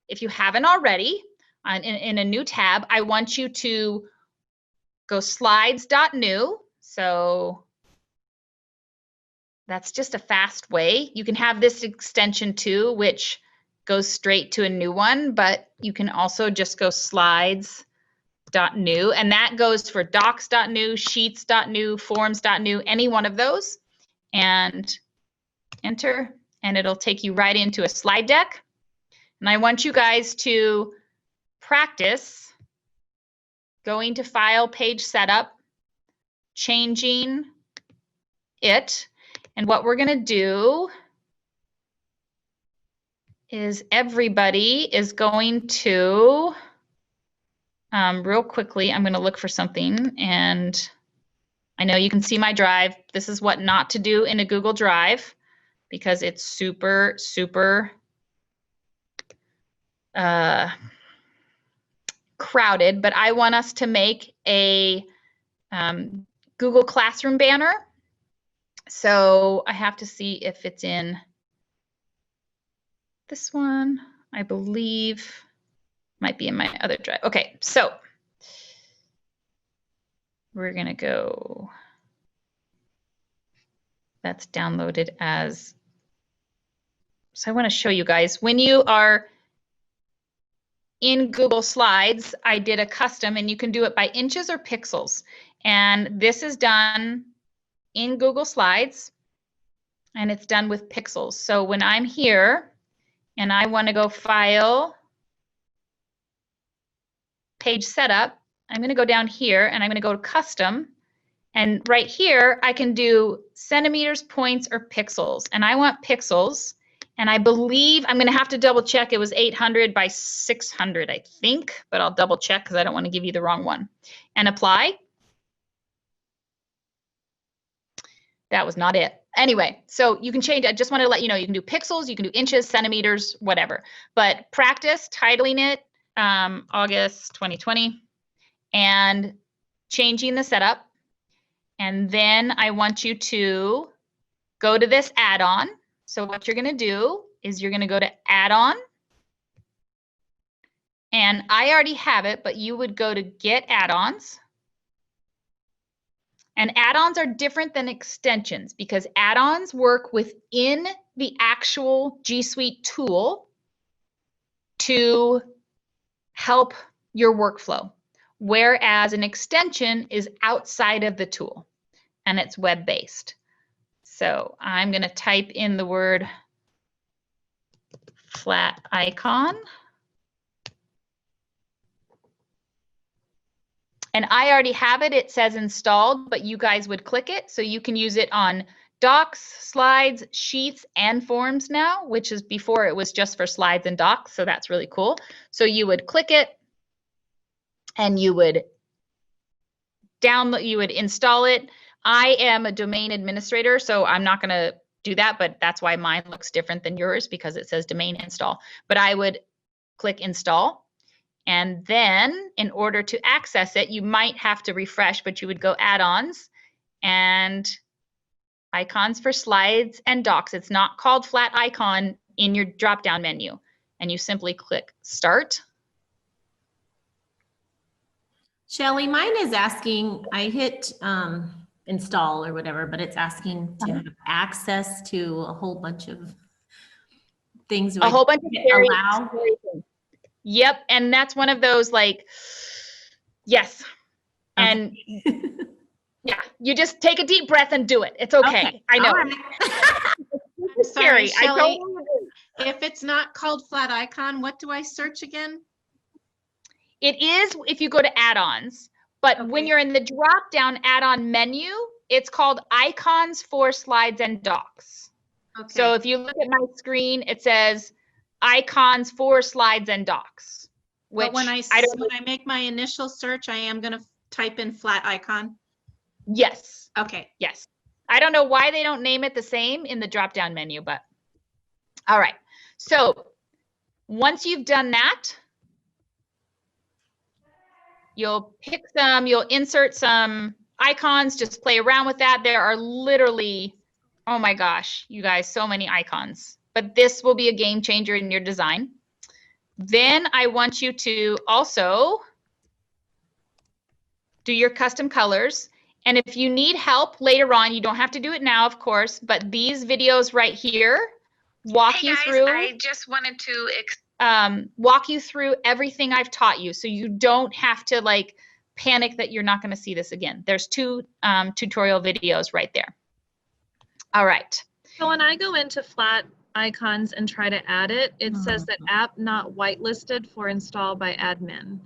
if you haven't already, in a new tab, I want you to go slides.new. So that's just a fast way. You can have this extension too, which goes straight to a new one, but you can also just go slides.new, and that goes for docs.new, sheets.new, forms.new, any one of those, and enter, and it'll take you right into a slide deck. And I want you guys to practice going to File, Page Setup, changing it. And what we're going to do is everybody is going to, real quickly, I'm going to look for something. And I know you can see my drive. This is what not to do in a Google Drive because it's super, super crowded. But I want us to make a Google Classroom banner. So I have to see if it's in this one. I believe might be in my other drive. Okay, so we're gonna go, that's downloaded as, so I wanna show you guys, when you are in Google Slides, I did a custom, and you can do it by inches or pixels. And this is done in Google Slides, and it's done with pixels. So when I'm here and I want to go File, Page Setup, I'm going to go down here and I'm going to go to Custom. And right here, I can do centimeters, points, or pixels. And I want pixels. And I believe, I'm going to have to double check, it was 800 by 600, I think, but I'll double check because I don't want to give you the wrong one. And apply. That was not it. Anyway, so you can change. I just wanted to let you know you can do pixels, you can do inches, centimeters, whatever. But practice titling it August 2020 and changing the setup. And then I want you to go to this add-on. So what you're going to do is you're going to go to add-on. And I already have it, but you would go to get add-ons. And add-ons are different than extensions because add-ons work within the actual G Suite tool to help your workflow, whereas an extension is outside of the tool and it's web-based. So I'm going to type in the word flat icon. And I already have it. It says installed, but you guys would click it. So you can use it on docs, slides, sheets, and forms now, which is before it was just for slides and docs. So that's really cool. So you would click it and you would download, you would install it. I am a domain administrator, so I'm not going to do that, but that's why mine looks different than yours because it says domain install. But I would click install. And then in order to access it, you might have to refresh, but you would go add-ons and icons for slides and docs. It's not called flat icon in your drop-down menu. And you simply click start. Shelley, mine is asking, I hit install or whatever, but it's asking to have access to a whole bunch of things. A whole bunch of very, allow. Yep, and that's one of those like, yes. And yeah, you just take a deep breath and do it. It's okay. I know. Right. I'm sorry, Shelley, if it's not called flat icon, what do I search again? It is if you go to add-ons, but when you're in the drop-down add-on menu, it's called icons for slides and docs. Okay. So if you look at my screen, it says icons for slides and docs. Which But when I make my initial search, I am going to type in flat icon. Yes. Okay. Yes. I don't know why they don't name it the same in the drop-down menu, but all right. So once you've done that, you'll pick some, you'll insert some icons, just play around with that. There are literally Oh my gosh, you guys, so many icons. But this will be a game changer in your design. Then I want you to also do your custom colors. And if you need help later on, you don't have to do it now, of course, but these videos right here walk you through. I just wanted to walk you through everything I've taught you, so you don't have to like panic that you're not going to see this again. There's 2 tutorial videos right there. All right. So when I go into flat icons and try to add it, it says that app not whitelisted for install by admin.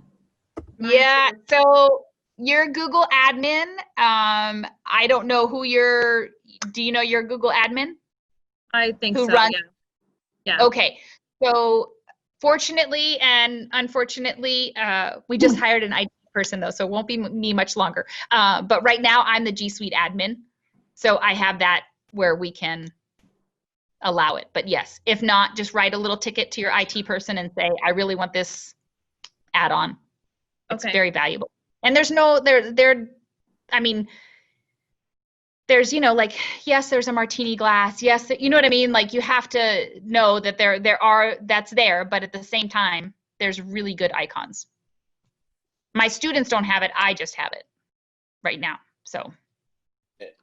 Yeah, so your Google admin, I don't know who do you know your Google admin? I think Who so, runs? yeah. Okay, so fortunately and unfortunately, we just hired an IT person though, so it won't be me much longer. But right now I'm the G Suite admin, so I have that where we can allow it. But yes, if not, just write a little ticket to your IT person and say, I really want this add-on. It's very valuable. And there's no, I mean, there's, you know, like, yes, there's a martini glass. Yes, you know what I mean? Like, you have to know that that's there, but at the same time, there's really good icons. My students don't have it. I just have it right now. So.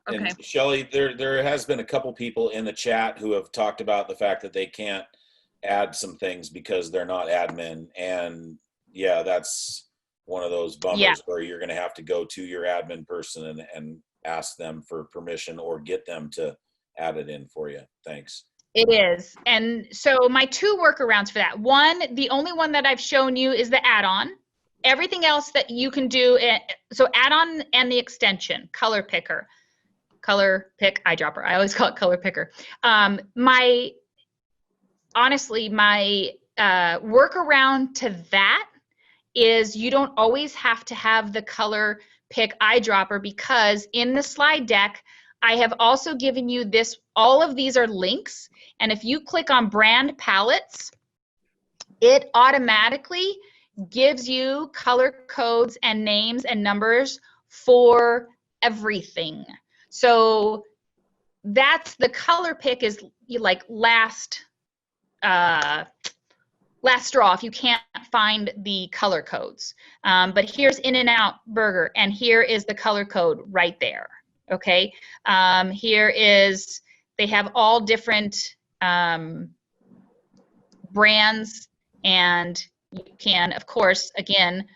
And Shelley, there has been a couple people in the chat who have talked about the fact that they can't add some things because they're not admin. And yeah, that's one of those bummers where you're going to have to go to your admin person and ask them for permission or get them to add it in for you. Thanks. It is. And so my 2 workarounds for that. One, the only one that I've shown you is the add-on. Everything else that you can do, so add-on and the extension, color picker. Color pick eyedropper. I always call it color picker. Honestly, my workaround to that is you don't always have to have the color pick eyedropper, because in the slide deck, I have also given you this, all of these are links. And if you click on brand palettes, it automatically gives you color codes and names and numbers for everything. So that's the color pick is like last straw if you can't find the color codes. But here's In-N-Out Burger, and here is the color code right there. Okay. Here is, they have all different brands, and you can, of course, again,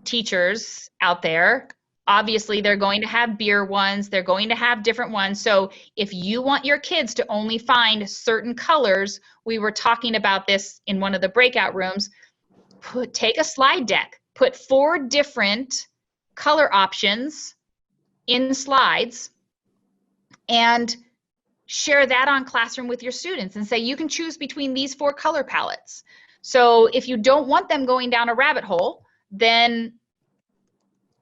teachers out there, obviously they're going to have beer ones, they're going to have different ones. So if you want your kids to only find certain colors, we were talking about this in one of the breakout rooms, take a slide deck, put 4 different color options in slides, and share that on Classroom with your students and say, you can choose between these 4 color palettes. So if you don't want them going down a rabbit hole, then,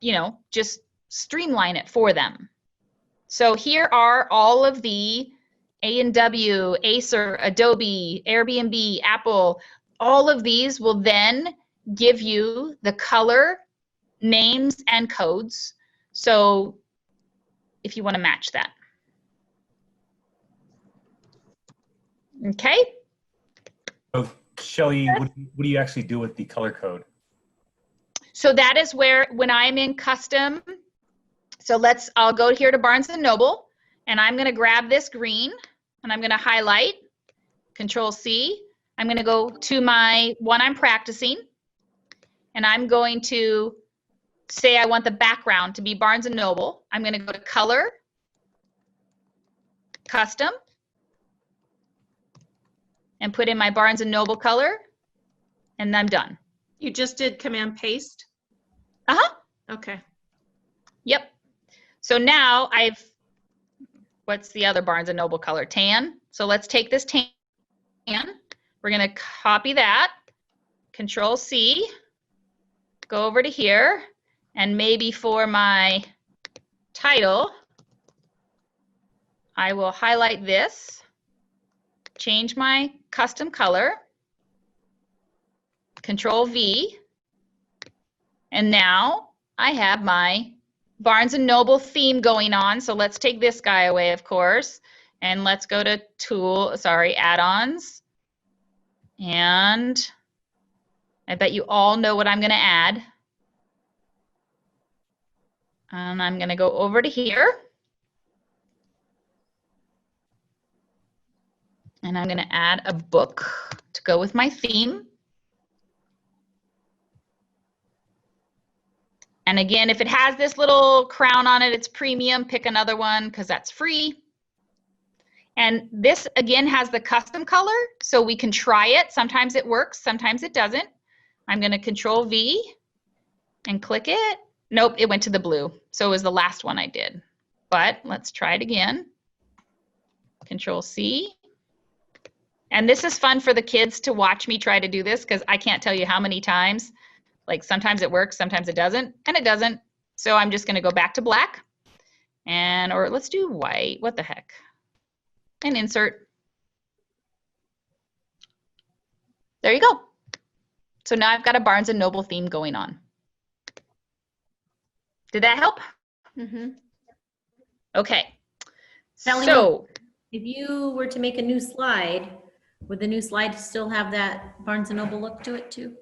you know, just streamline it for them. So here are all of the A&W, Acer, Adobe, Airbnb, Apple. All of these will then give you the color, names, and codes. So if you want to match that. Okay. So Shelley, what do you actually do with the color code? So that is where, when I'm in custom, so I'll go here to Barnes & Noble, and I'm going to grab this green, and I'm going to highlight, Control C. I'm going to go to my one I'm practicing, and I'm going to say I want the background to be Barnes & Noble. I'm going to go to Color, Custom, and put in my Barnes & Noble color, and I'm done. You just did Command Paste? Uh-huh. Okay. Yep. So now what's the other Barnes & Noble color? Tan. So let's take this tan. We're going to copy that. Control C. Go over to here. And maybe for my title, I will highlight this. Change my custom color. Control V. And now I have my Barnes & Noble theme going on. So let's take this guy away, of course. And let's go to add-ons. And I bet you all know what I'm going to add. And I'm going to go over to here. And I'm going to add a book to go with my theme. And again, if it has this little crown on it, it's premium. Pick another one because that's free. And this, again, has the custom color, so we can try it. Sometimes it works, sometimes it doesn't. I'm going to Control V and click it. Nope, it went to the blue. So it was the last one I did. But let's try it again. Control C. And this is fun for the kids to watch me try to do this because I can't tell you how many times. Like sometimes it works, sometimes it doesn't, and it doesn't. So I'm just going to go back to black. Or let's do white. What the heck? And insert. There you go. So now I've got a Barnes & Noble theme going on. Did that help? Mm-hmm. Okay. Shelley, So if you were to make a new slide, would the new slide still have that Barnes & Noble look to it too?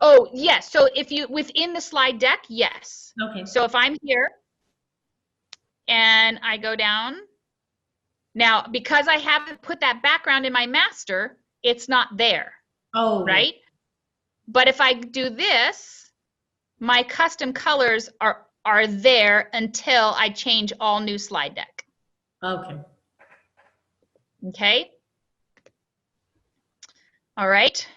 oh, yes. So if you, within the slide deck, yes. Okay. So if I'm here and I go down, now because I haven't put that background in my master, it's not there. Oh, right? But if I do this, my custom colors are there until I change all new slide deck. Okay. Okay? All right.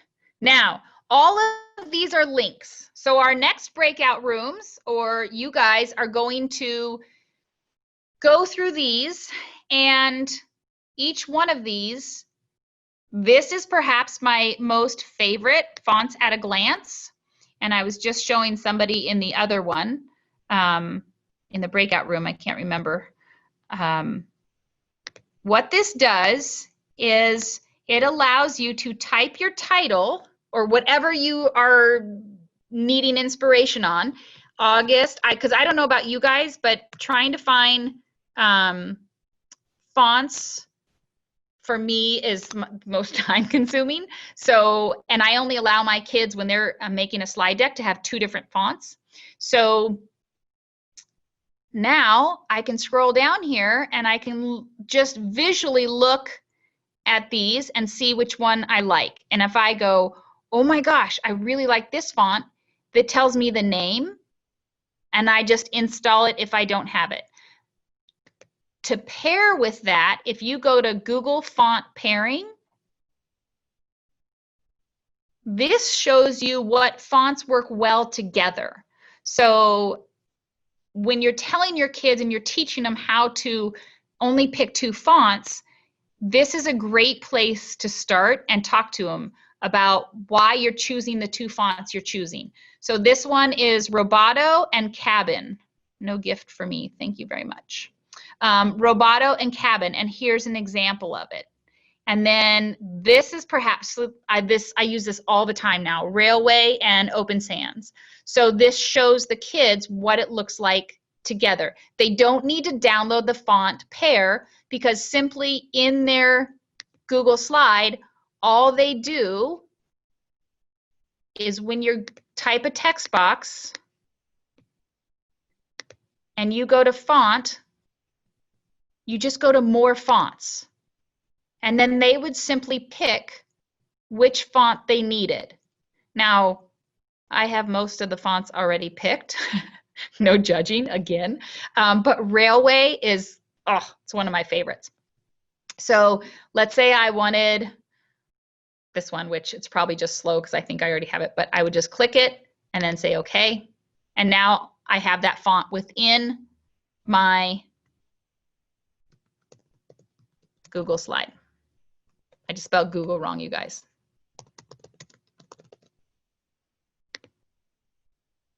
Now, all of these are links. So our next breakout rooms, or you guys are going to go through these, and each one of these, this is perhaps my most favorite, Fonts at a Glance. And I was just showing somebody in the other one, in the breakout room, I can't remember. What this does is it allows you to type your title or whatever you are needing inspiration on. August, because I don't know about you guys, but trying to find fonts for me is most time consuming. So, and I only allow my kids when they're making a slide deck to have 2 different fonts. So now I can scroll down here and I can just visually look at these and see which one I like. And if I go, oh my gosh, I really like this font, that tells me the name, and I just install it if I don't have it. To pair with that, if you go to Google Font Pairing, this shows you what fonts work well together. So when you're telling your kids and you're teaching them how to only pick 2 fonts, this is a great place to start and talk to them about why you're choosing the 2 fonts you're choosing. So this one is Roboto and Cabin. No gift for me, thank you very much. Roboto and Cabin, and here's an example of it. And then this is perhaps, I use this all the time now, Railway and Open Sans. So this shows the kids what it looks like together. They don't need to download the font pair because simply in their Google slide, all they do is when you type a text box and you go to font, you just go to more fonts. And then they would simply pick which font they needed. Now, I have most of the fonts already picked. No judging, again. But Railway is, it's one of my favorites. So let's say I wanted this one, which it's probably just slow because I think I already have it, but I would just click it and then say okay. And now I have that font within my Google slide. I just spelled Google wrong, you guys.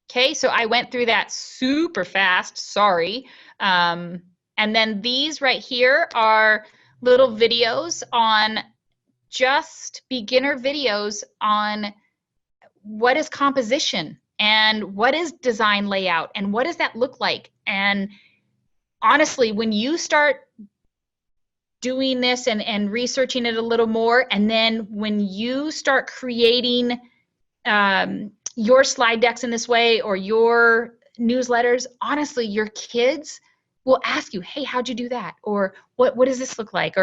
Okay, so I went through that super fast, sorry. And then these right here are little videos on just beginner videos on what is composition and what is design layout and what does that look like. And honestly, when you start doing this and researching it a little more. And then when you start creating your slide decks in this way or your newsletters, honestly, your kids will ask you, hey, how'd you do that? Or what does this look like?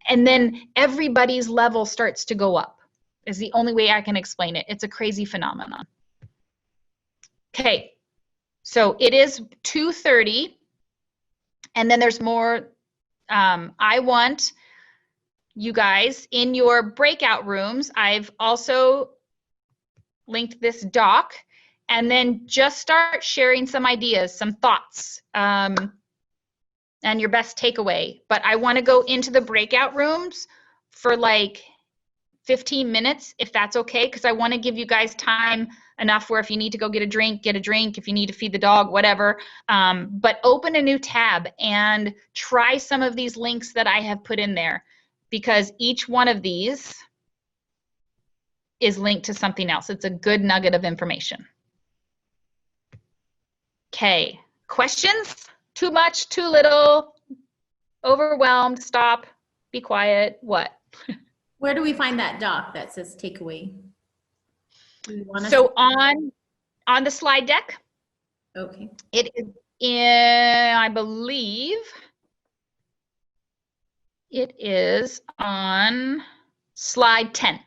And then everybody's level starts to go up, is the only way I can explain it. It's a crazy phenomenon. Okay, so it is 2:30, and then there's more. I want you guys in your breakout rooms. I've also linked this doc, and then just start sharing some ideas, some thoughts, and your best takeaway. But I want to go into the breakout rooms for like 15 minutes, if that's okay, because I want to give you guys time enough where if you need to go get a drink, if you need to feed the dog, whatever. But open a new tab and try some of these links that I have put in there, because each one of these is linked to something else. It's a good nugget of information. Okay, questions? Too much, too little, overwhelmed, stop, be quiet, what? Where do we find that doc that says takeaway? So on the slide deck, okay, it is in, I believe, it is on slide 10.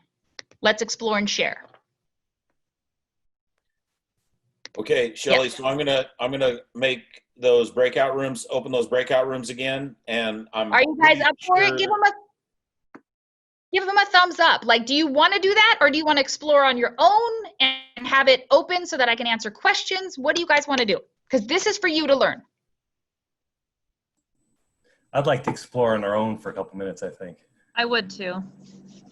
Let's explore and share. Okay, Shelley, Yes. so I'm gonna make those breakout rooms, open those breakout rooms again, and Are you guys up for it? Give them a thumbs up. Like, do you want to do that, or do you want to explore on your own and have it open so that I can answer questions? What do you guys want to do? Because this is for you to learn. I'd like to explore on our own for a couple minutes, I think. I would too.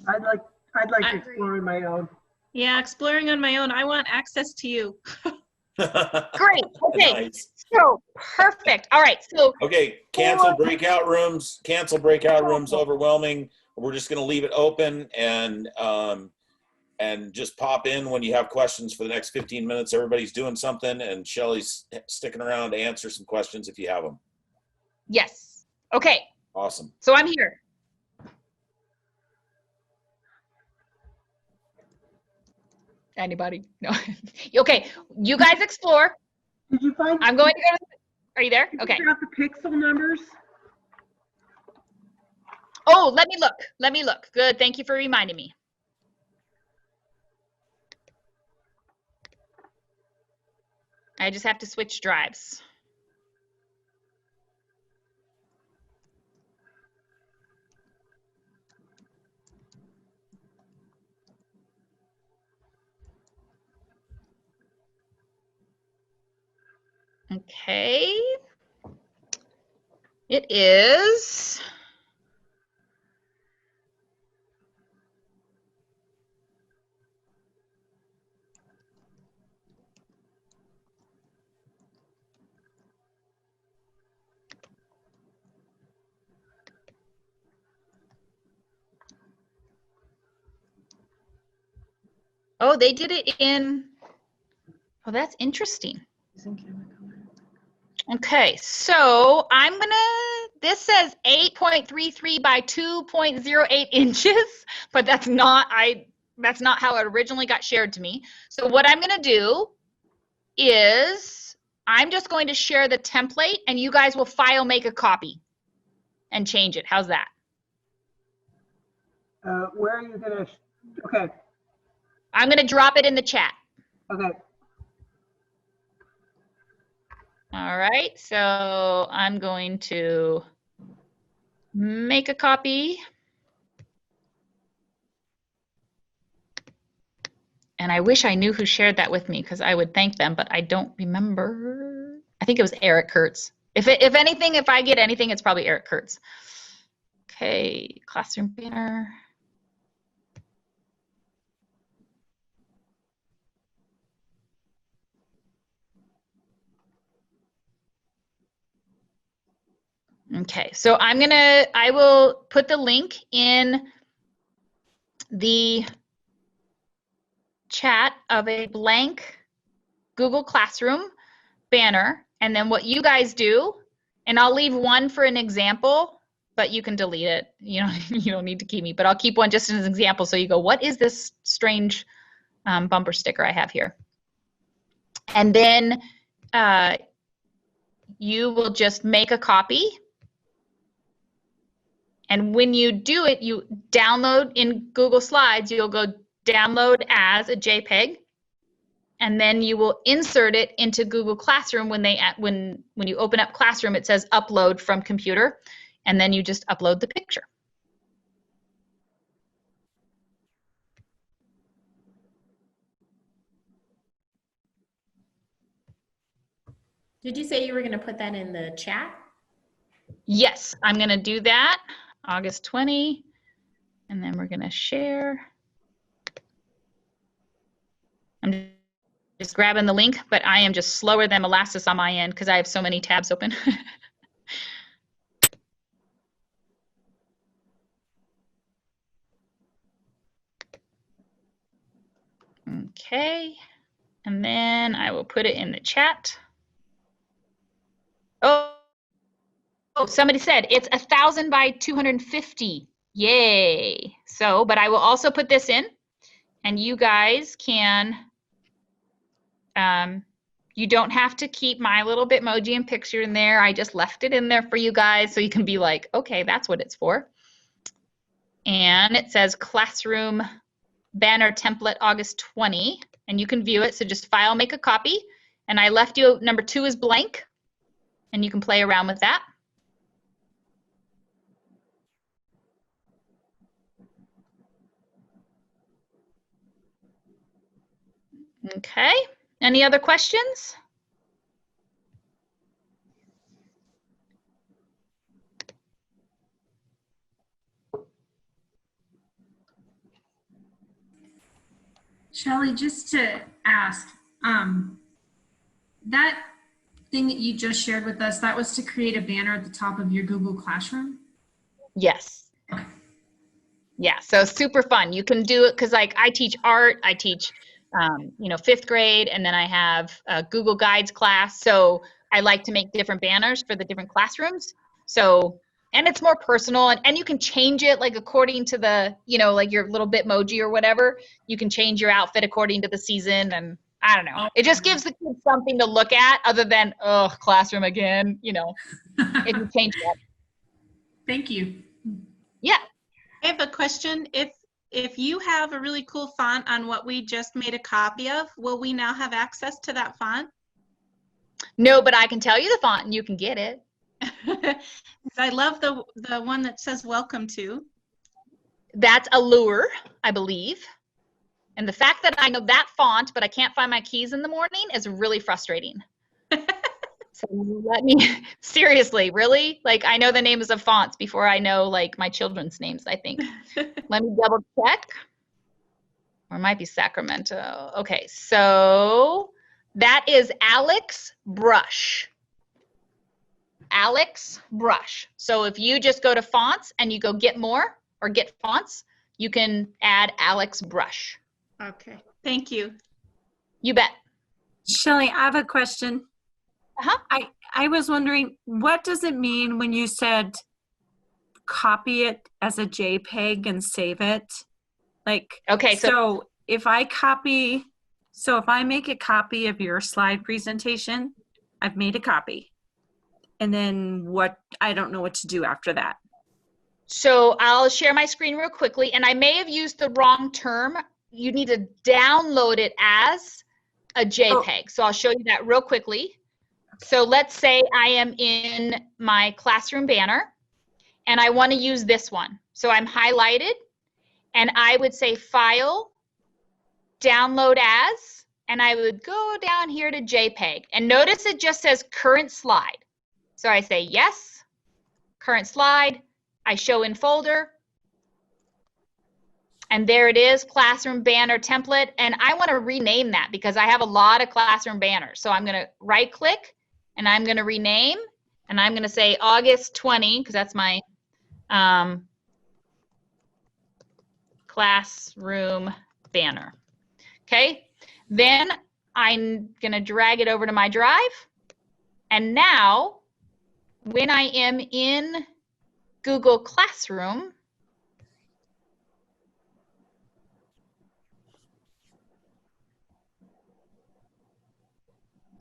I'd like to explore on my own. Yeah, exploring on my own. I want access to you. Great. Okay. Nice. So perfect. All right. So Okay, cancel breakout rooms. Cancel breakout rooms. Overwhelming. We're just going to leave it open and just pop in when you have questions for the next 15 minutes. Everybody's doing something, and Shelley's sticking around to answer some questions if you have them. yes. Okay. Awesome. So I'm here. Anybody? No. Okay. You guys explore. Did you find? I'm going to go to. Are you there? Did Okay. you figure out the pixel numbers? Oh, let me look. Let me look. Good. Thank you for reminding me. I just have to switch drives. Okay. It is. Oh, they did it in. Oh, that's interesting. Okay, so I'm gonna, this says 8.33 by 2.08 inches, but that's not how it originally got shared to me. So what I'm gonna do is I'm just going to share the template and you guys will file make a copy and change it. How's that? Where are you gonna? Okay. I'm gonna drop it in the chat. Okay. All right, so I'm going to make a copy. And I wish I knew who shared that with me because I would thank them, but I don't remember. I think it was Eric Kurtz. If anything, if I get anything, it's probably Eric Kurtz. Okay, classroom banner. Okay, so I will put the link in the chat of a blank Google Classroom banner. And then what you guys do, and I'll leave one for an example but you can delete it. You know, you don't need to keep me, but I'll keep one just as an example. So you go, what is this strange bumper sticker I have here? And then you will just make a copy. And when you do it, you download in Google Slides, you'll go download as a JPEG. And then you will insert it into Google Classroom. When you open up Classroom, it says upload from computer, and then you just upload the picture. Did you say you were going to put that in the chat? Yes, I'm going to do that, August 20, and then we're going to share. I'm just grabbing the link, but I am just slower than molasses on my end because I have so many tabs open. Okay, and then I will put it in the chat. Oh, somebody said it's 1,000 by 250. Yay. So, but I will also put this in, and you guys can, you don't have to keep my little Bitmoji and picture in there. I just left it in there for you guys so you can be like, okay, that's what it's for. And it says Classroom Banner Template August 20, and you can view it. So just file, make a copy. And I left you, number 2 is blank, and you can play around with that. Okay, any other questions? Shelley, just to ask, that thing that you just shared with us, that was to create a banner at the top of your Google Classroom? Yes. Yeah, so super fun. You can do it because like I teach art, I teach, you know, 5th grade, and then I have a Google Guides class. So I like to make different banners for the different classrooms. So, and it's more personal, and you can change it like according to the, you know, like your little Bitmoji or whatever. You can change your outfit according to the season, and I don't know. It just gives the kids something to look at other than, oh, classroom again, you know, if you change it. Thank you. Yeah. I have a question. If you have a really cool font on what we just made a copy of, will we now have access to that font? No, but I can tell you the font and you can get it. I love the one that says welcome to. That's Allure, I believe. And the fact that I know that font, but I can't find my keys in the morning is really frustrating. So let me, seriously, really? Like I know the names of fonts before I know like my children's names, I think. Let me double check. Or it might be Sacramento. Okay, so that is Alex Brush. Alex Brush. So if you just go to fonts and you go get more or get fonts, you can add Alex Brush. Okay, thank you. You bet. Shelley, I have a question. I was wondering, what does it mean when you said copy it as a JPEG and save it? Like, okay, so if I make a copy of your slide presentation, I've made a copy. And then what, I don't know what to do after that. So I'll share my screen real quickly, and I may have used the wrong term. You need to download it as a JPEG. Oh. So I'll show you that real quickly. So let's say I am in my classroom banner and I want to use this one. So I'm highlighted and I would say File, Download As, and I would go down here to JPEG. And notice it just says Current Slide. So I say Yes, Current Slide, I show in folder. And there it is, Classroom Banner Template. And I want to rename that because I have a lot of classroom banners. So I'm going to right click and I'm going to rename, and I'm going to say August 20, because that's my classroom banner. Okay, then I'm going to drag it over to my drive. And now when I am in Google Classroom,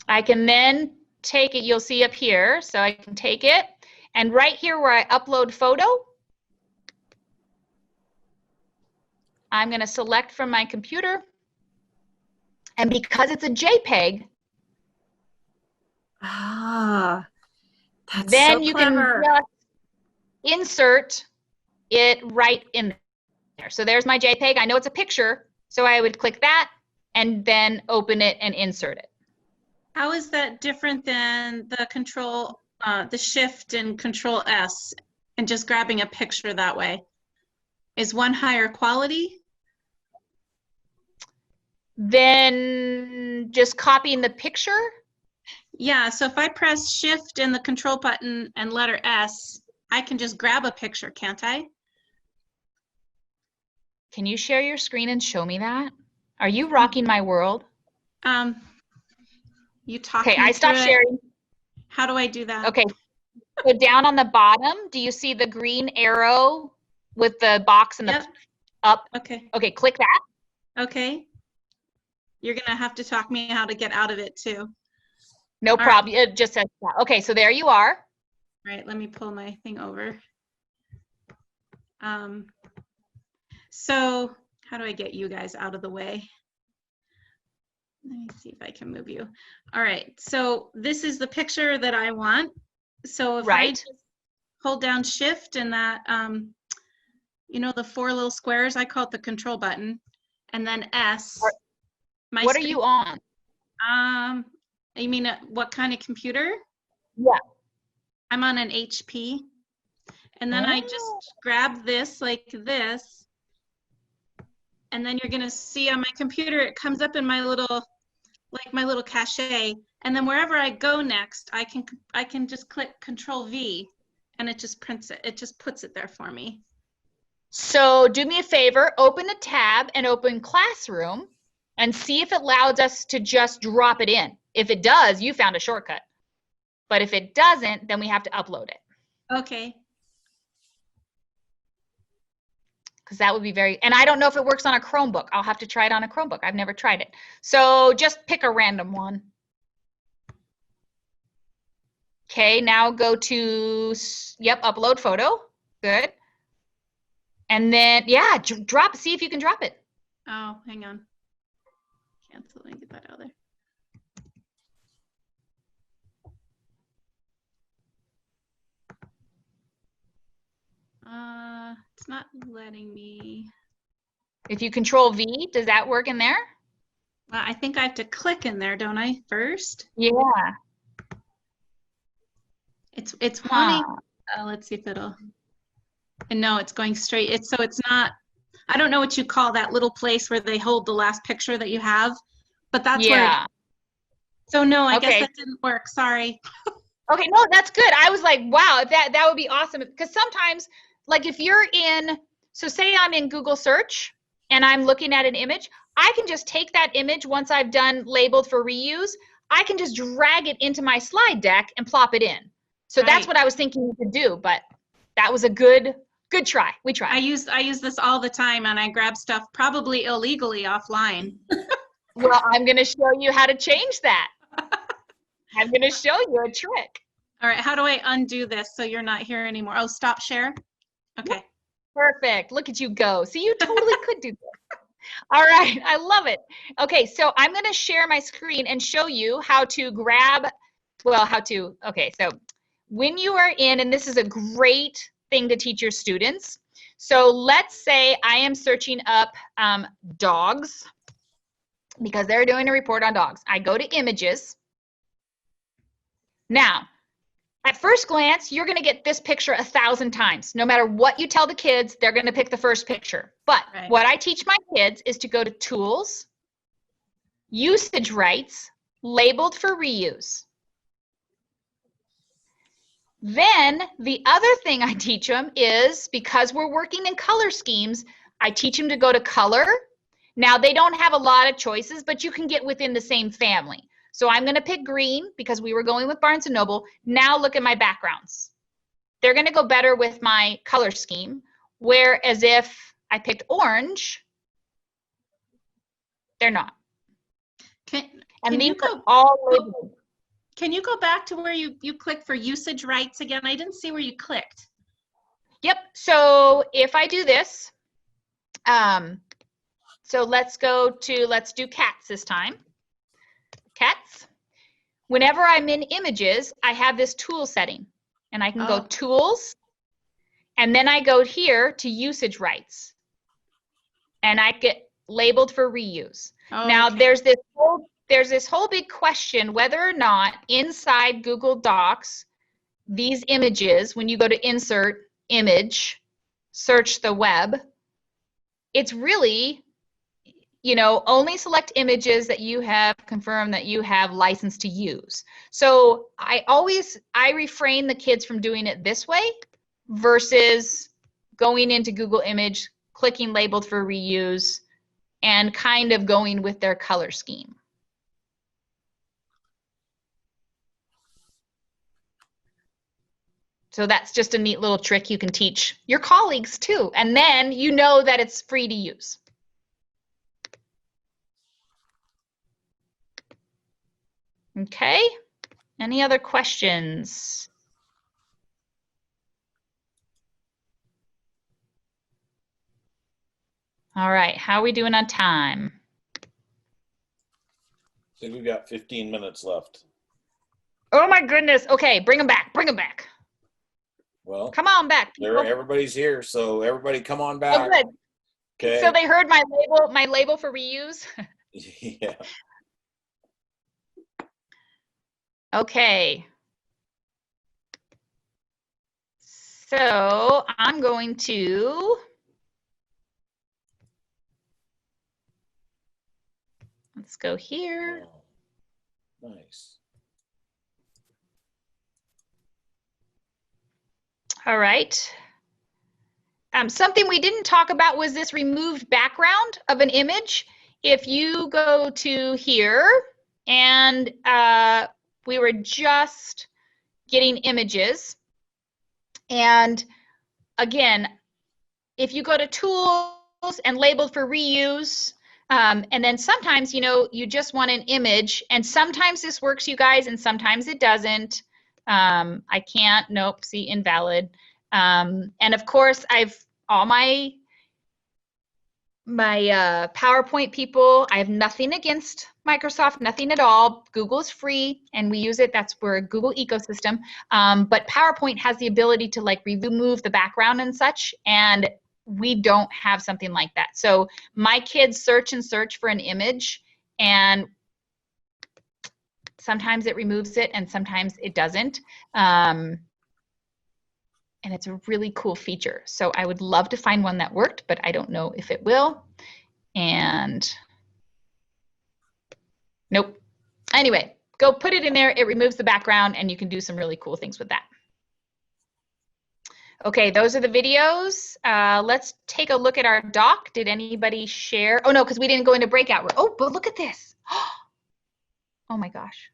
I can then take it, you'll see up here, so I can take it, and right here where I upload photo, I'm going to select from my computer, and because it's a JPEG, That's then so you clever. can just insert it right in there. So there's my JPEG. I know it's a picture, so I would click that and then open it and insert it. How is that different than the control, the shift and control S and just grabbing a picture that way? Is one higher quality? Then just copying the picture? Yeah, so if I press shift and the control button and letter S, I can just grab a picture, can't I? Can you share your screen and show me that? Are you rocking my world? You talk Okay, me I stopped through it. sharing. How do I do that? Okay, so down on the bottom, do you see the green arrow with the box and the Yep. up? Okay. Okay, click that. Okay. You're gonna have to talk me how to get out of it too. No All problem. It just says that. Okay, so there you are. All right, let me pull my thing over. So how do I get you guys out of the way? Let me see if I can move you. All right, so this is the picture that I want. So if I just hold down shift and that, you know, the 4 little squares, I call it the control button, and then S. What are you on? You mean what kind of computer? Yeah. I'm on an HP. And then I just grab this like this. And then you're gonna see on my computer, it comes up in my little, like my little cache. And then wherever I go next, I can just click Control V and it just prints it. It just puts it there for me. So do me a favor, open a tab and open Classroom and see if it allows us to just drop it in. If it does, you found a shortcut. But if it doesn't, then we have to upload it. Okay. Because that would be very, and I don't know if it works on a Chromebook. I'll have to try it on a Chromebook. I've never tried it. So just pick a random one. Okay, now go to, yep, upload photo. Good. And then, yeah, drop, see if you can drop it. Oh, hang on. Cancel and get that out of there. It's not letting me. If you Control V, does that work in there? Well, I think I have to click in there, don't I, first? Yeah. It's wanting, let's see if it'll, and no, it's going straight. So it's not, I don't know what you call that little place where they hold the last picture that you have, but that's where, so no, I guess that didn't work, sorry. Okay, no, that's good. I was like, wow, that would be awesome. Because sometimes, like if you're in, so say I'm in Google search and I'm looking at an image, I can just take that image once I've done labeled for reuse, I can just drag it into my slide deck and plop it in. So that's what I was thinking you could do, but that was a good try. We tried. I use this all the time and I grab stuff probably illegally offline. Well, I'm going to show you how to change that. I'm going to show you a trick. All right, how do I undo this so you're not here anymore? Oh, stop share? Okay. Perfect. Look at you go. See, you totally could do this. All right, I love it. Okay, so I'm going to share my screen and show you how to grab, okay, so when you are in, and this is a great thing to teach your students. So let's say I am searching up dogs because they're doing a report on dogs. I go to images. Now, at first glance, you're going to get this picture 1,000 times. No matter what you tell the kids, they're going to pick the first picture. But what I teach my kids is to go to Tools, Usage Rights, Labeled for Reuse. Then the other thing I teach them is, because we're working in color schemes, I teach them to go to Color. Now, they don't have a lot of choices, but you can get within the same family. So I'm going to pick green because we were going with Barnes & Noble. Now look at my backgrounds. they're going to go better with my color scheme. Whereas if I picked orange, they're not. And these are all labeled. Can you go back to where you click for usage rights again? I didn't see where you clicked. Yep. So if I do this, so let's do cats this time. Cats. Whenever I'm in images, I have this tool setting, and I can go tools, and then I go here to usage rights, and I get labeled for reuse. Oh, now okay. there's this whole big question whether or not inside Google Docs, these images, when you go to insert image, search the web, it's really, you know, only select images that you have confirmed that you have license to use. So I refrain the kids from doing it this way versus going into Google Image, clicking labeled for reuse, and kind of going with their color scheme. So that's just a neat little trick you can teach your colleagues too. And then you know that it's free to use. Okay, any other questions? All right, how are we doing on time? I think we've got 15 minutes left. Oh my goodness. Okay, bring them back. Bring them back. Well, come on back. Everybody's here, so everybody come on back. Oh, good. Okay. So they heard my label for reuse. Yeah. Okay. So I'm going to let's go here. Oh, nice. All right. Something we didn't talk about was this removed background of an image. If you go to here, and we were just getting images. And again, if you go to tools and labeled for reuse, and then sometimes, you know, you just want an image, and sometimes this works, you guys, and sometimes it doesn't. I can't, nope, see, invalid. And of course, all my PowerPoint people, I have nothing against Microsoft, nothing at all. Google is free and we use it. We're a Google ecosystem. But PowerPoint has the ability to like remove the background and such, and we don't have something like that. So my kids search for an image, and sometimes it removes it and sometimes it doesn't. And it's a really cool feature. So I would love to find one that worked, but I don't know if it will. And nope. Anyway, go put it in there. It removes the background and you can do some really cool things with that. Okay, those are the videos. Let's take a look at our doc. Did anybody share? Oh no, because we didn't go into breakout room. Oh, but look at this. Oh my gosh.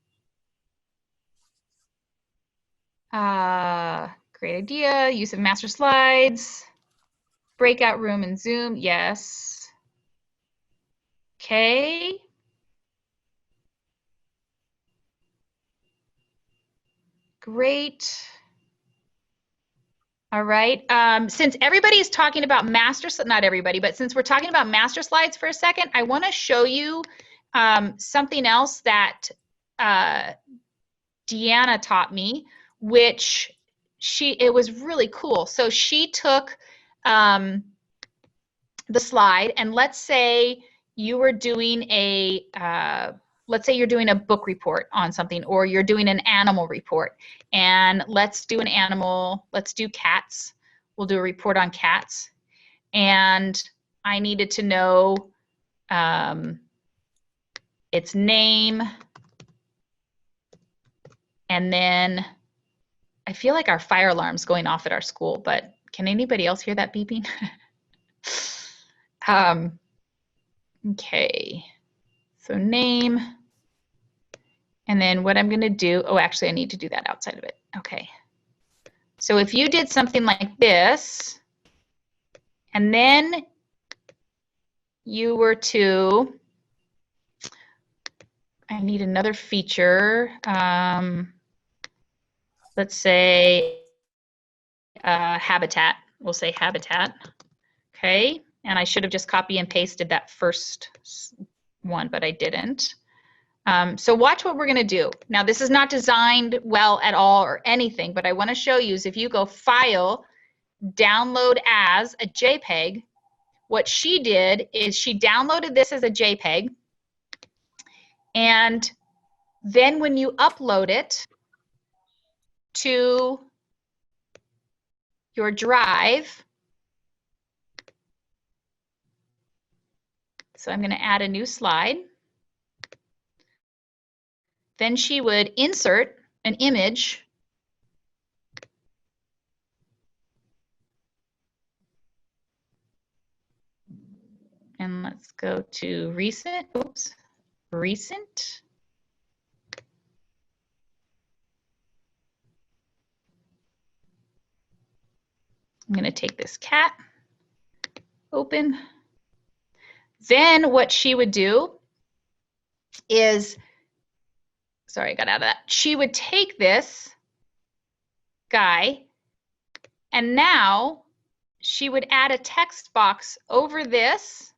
Great idea. Use of master slides. Breakout room in Zoom. Yes. Okay. Great. All right. Since everybody is talking about not everybody, but since we're talking about master slides for a second, I want to show you something else that Deanna taught me, which it was really cool. So she took the slide, and let's say you were doing let's say you're doing a book report on something, or you're doing an animal report, and let's do cats. We'll do a report on cats, and I needed to know its name, and then I feel like our fire alarm's going off at our school, but can anybody else hear that beeping? Okay, so name, and then what I'm gonna do, oh, actually I need to do that outside of it. Okay, So if you did something like this, and then you were to, I need another feature. Let's say habitat. We'll say habitat. Okay. And I should have just copy and pasted that first one, but I didn't. So watch what we're going to do. Now, this is not designed well at all or anything, but I want to show you is if you go File, Download as a JPEG, what she did is she downloaded this as a JPEG, and then when you upload it to your drive, so I'm going to add a new slide. Then she would insert an image and let's go to recent. Oops, recent. I'm going to take this cat, open. Then what she would do is, sorry, I got out of that. She would take this guy, and now she would add a text box over this,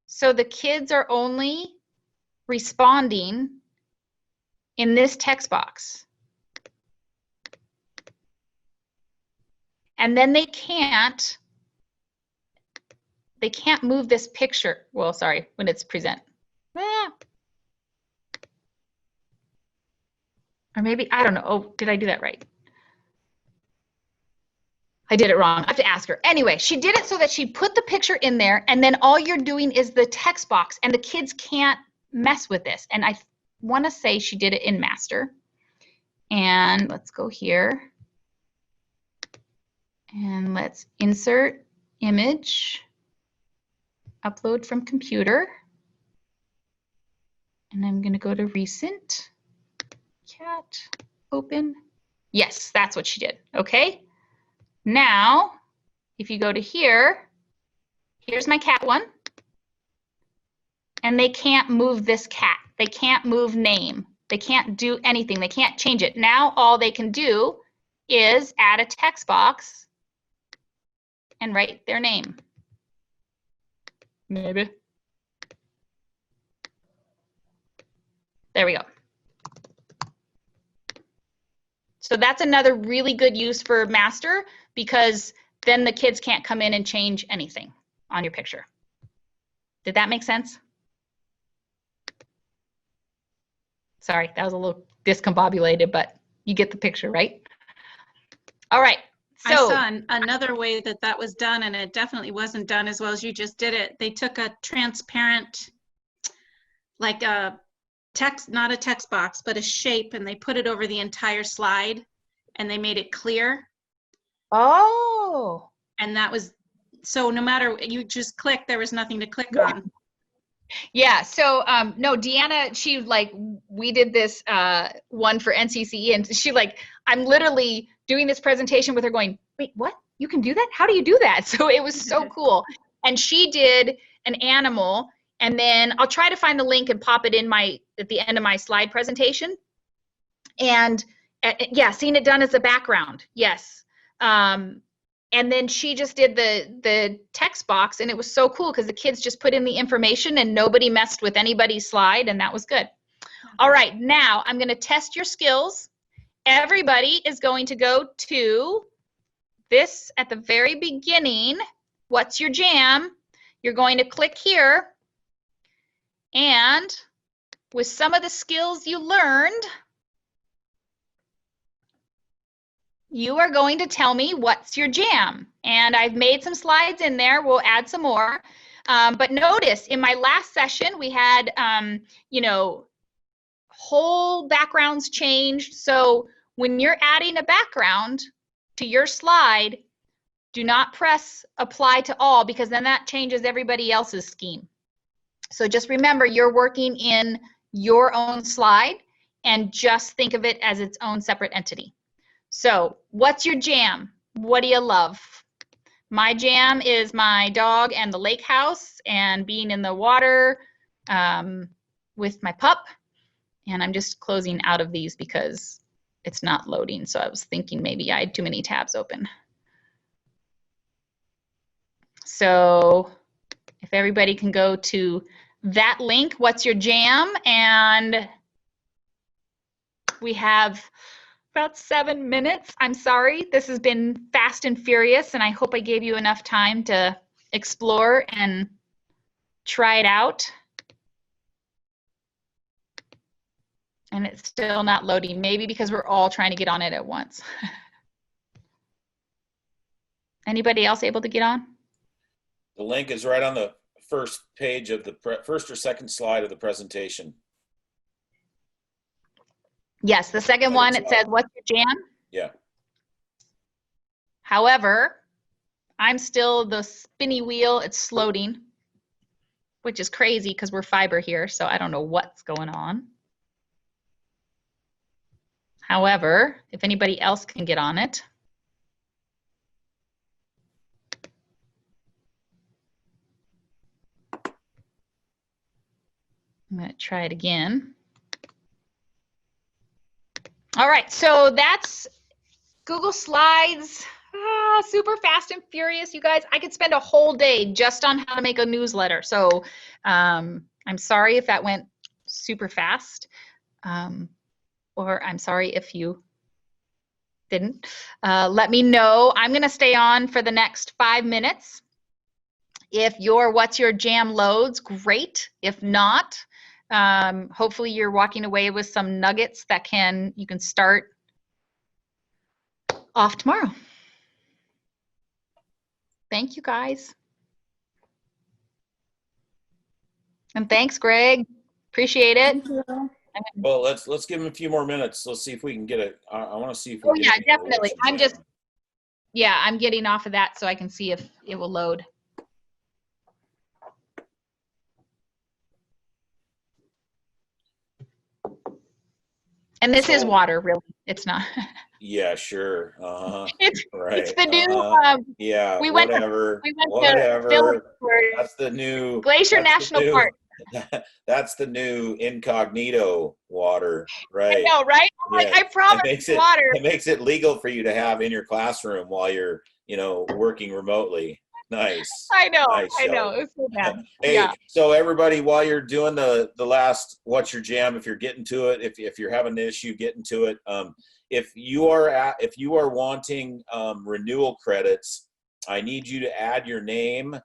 so the kids are only responding in this text box. And then they can't move this picture. Well, sorry, when it's present. Or maybe, I don't know. Oh, did I do that right? I did it wrong. I have to ask her. Anyway, she did it so that she put the picture in there, and then all you're doing is the text box, and the kids can't mess with this. And I want to say she did it in master. And let's go here. And let's insert image, upload from computer. And I'm going to go to recent, cat, open. Yes, that's what she did. Okay. Now, if you go to here, here's my cat one. And they can't move this cat. They can't move name. They can't do anything. They can't change it. Now all they can do is add a text box and write their name. Maybe. There we go. So that's another really good use for master, because then the kids can't come in and change anything on your picture. Did that make sense? Sorry, that was a little discombobulated, but you get the picture, right? All right. So, I saw another way that that was done, and it definitely wasn't done as well as you just did it. They took a transparent, like a text, not a text box, but a shape, and they put it over the entire slide, and they made it clear. Oh. And that was, so no matter, you just click, there was nothing to click on. Yeah, so no, Deanna, she like, we did this one for NCCE, and she like, I'm literally doing this presentation with her going, wait, what? You can do that? How do you do that? So it was so cool. And she did an animal, and then I'll try to find the link and pop it in at the end of my slide presentation. And yeah, seeing it done as a background, yes. And then she just did the text box, and it was so cool because the kids just put in the information and nobody messed with anybody's slide, and that was good. All right, now I'm going to test your skills. Everybody is going to go to this at the very beginning. What's your jam? You're going to click here, and with some of the skills you learned, you are going to tell me what's your jam. And I've made some slides in there. We'll add some more. But notice in my last session, we had, you know, whole backgrounds changed. So when you're adding a background to your slide, do not press apply to all, because then that changes everybody else's scheme. So just remember, you're working in your own slide, and just think of it as its own separate entity. So what's your jam? What do you love? My jam is my dog and the lake house and being in the water with my pup. And I'm just closing out of these because it's not loading. So I was thinking maybe I had too many tabs open. So if everybody can go to that link, what's your jam? And we have about 7 minutes. I'm sorry. This has been fast and furious, and I hope I gave you enough time to explore and try it out. And it's still not loading, maybe because we're all trying to get on it at once. Anybody else able to get on? The link is right on the first page of the first or second slide of the presentation. Yes, the second one, it says, what's your jam? Yeah. However, I'm still the spinny wheel. It's loading, which is crazy because we're fiber here, so I don't know what's going on. However, if anybody else can get on it. I'm going to try it again. All right, so that's Google Slides. Super fast and furious, you guys. I could spend a whole day just on how to make a newsletter. So I'm sorry if that went super fast. Or I'm sorry if you didn't. Let me know. I'm going to stay on for the next 5 minutes. If your what's your jam loads, great. If not, hopefully you're walking away with some nuggets that you can start off tomorrow. Thank you, guys. And thanks, Greg. Appreciate it. Well, let's give him a few more minutes. Let's see if we can get it. I want to see if we Oh can yeah, get definitely. I'm getting off of that so I can see if it will load. And this is water, really. It's not. Yeah, sure. It's the new. Yeah. We whatever. That's the new Glacier National Park. That's the new incognito water, right? I know, right? Yeah. I promise water. It makes it legal for you to have in your classroom while you're, working remotely. Nice. I know. Nice, I know. It's so bad. Hey, yeah. So everybody, while you're doing the last what's your jam, if you're getting to it, if you're having an issue getting to it, if you are wanting renewal credits, I need you to add your name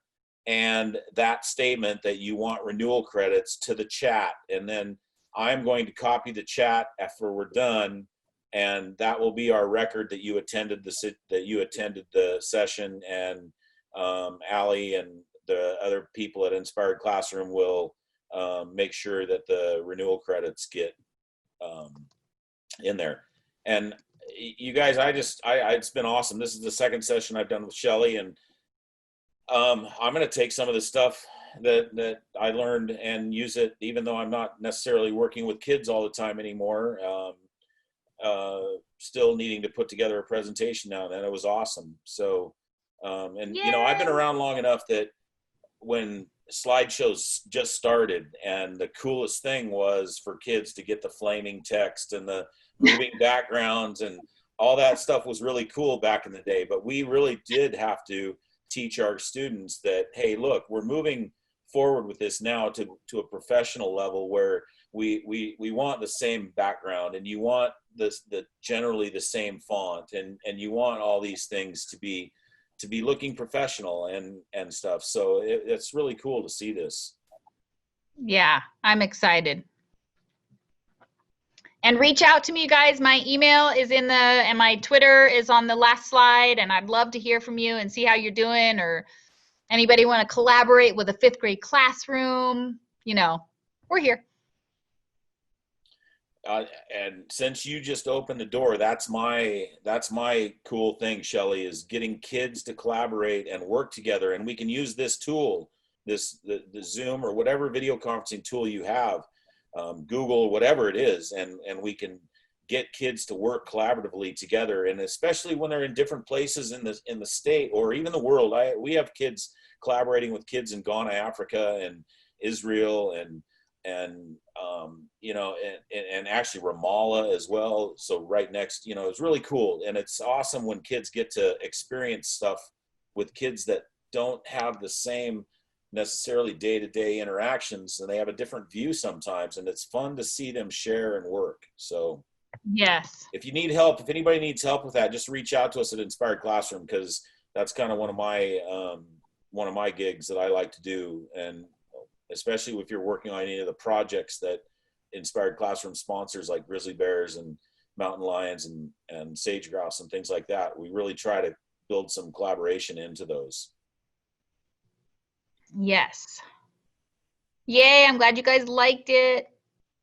and that statement that you want renewal credits to the chat, and then I'm going to copy the chat after we're done, and that will be our record that you attended the session, and Allie and the other people at Inspired Classroom will make sure that the renewal credits get in there. And you guys, it's been awesome. This is the second session I've done with Shelley, and I'm going to take some of the stuff that I learned and use it, even though I'm not necessarily working with kids all the time anymore. Still needing to put together a presentation now and then. It was awesome. So, and Yay! I've been around long enough that when slideshows just started, and the coolest thing was for kids to get the flaming text and the moving backgrounds, and all that stuff was really cool back in the day. But we really did have to teach our students that, hey, look, we're moving forward with this now to a professional level where we want the same background, and you want generally the same font, and you want all these things to be looking professional and stuff. So it's really cool to see this. Yeah, I'm excited. And reach out to me, you guys. My email is and my Twitter is on the last slide, and I'd love to hear from you and see how you're doing, or anybody want to collaborate with a 5th grade classroom, we're here. And since you just opened the door, that's my cool thing, Shelley, is getting kids to collaborate and work together. And we can use this tool, the Zoom or whatever video conferencing tool you have, Google, whatever it is, and we can get kids to work collaboratively together, and especially when they're in different places in the state or even the world. We have kids collaborating with kids in Ghana, Africa, and Israel, and you know, and actually Ramallah as well. So right next, you know, it's really cool, and it's awesome when kids get to experience stuff with kids that don't have the same necessarily day-to-day interactions, and they have a different view sometimes, and it's fun to see them share and work. So yes, if you need help, if anybody needs help with that, just reach out to us at Inspired Classroom, because that's kind of one of my gigs that I like to do. And especially if you're working on any of the projects that Inspired Classroom sponsors, like grizzly bears and mountain lions and sage grouse and things like that, we really try to build some collaboration into those. yes. Yay, I'm glad you guys liked it.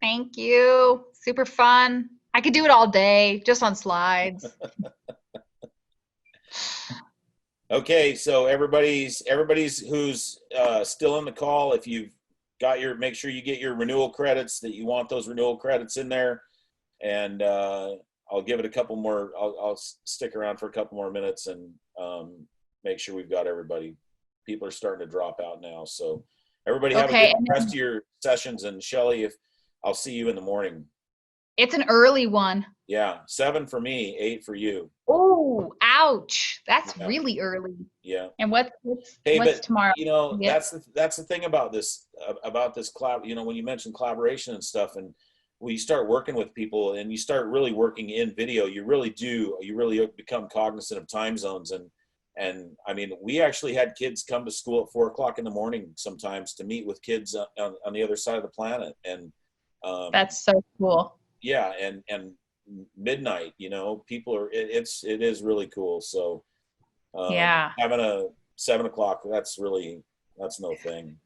Thank you. Super fun. I could do it all day just on slides. Okay, so everybody's who's still in the call, if you've got make sure you get your renewal credits, that you want those renewal credits in there. And I'll give it a couple more, I'll stick around for a couple more minutes and make sure we've got everybody. People are starting to drop out now. So everybody have a good rest of your sessions. And Shelley, I'll see you in the morning. It's an early one. Yeah, 7 for me, 8 for you. Oh, ouch. That's really early. Yeah. And what's but, tomorrow? You know, that's the thing about this collab. You know, when you mention collaboration and stuff, and when you start working with people and you start really working in video, you really become cognizant of time zones. And I mean, we actually had kids come to school at 4 o'clock in the morning sometimes to meet with kids on the other side of the planet. And that's so cool. Yeah, and midnight, you know, people are, it is really cool. So yeah, having a 7 o'clock, that's no thing.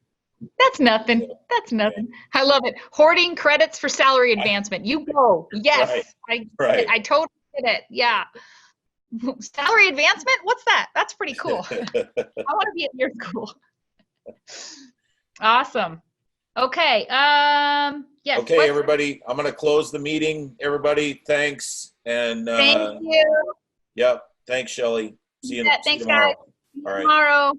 That's nothing. That's nothing. Yeah. I love it. Hoarding credits for salary advancement. You go. Yes. Right. I totally did it. Yeah. Salary advancement? What's that? That's pretty cool. I want to be at your school. Awesome. Okay. Yes. Okay, everybody. I'm going to close the meeting. Everybody, thanks. And thank you. Yep. Thanks, Shelley. See you, thanks, tomorrow. Guys. See you tomorrow.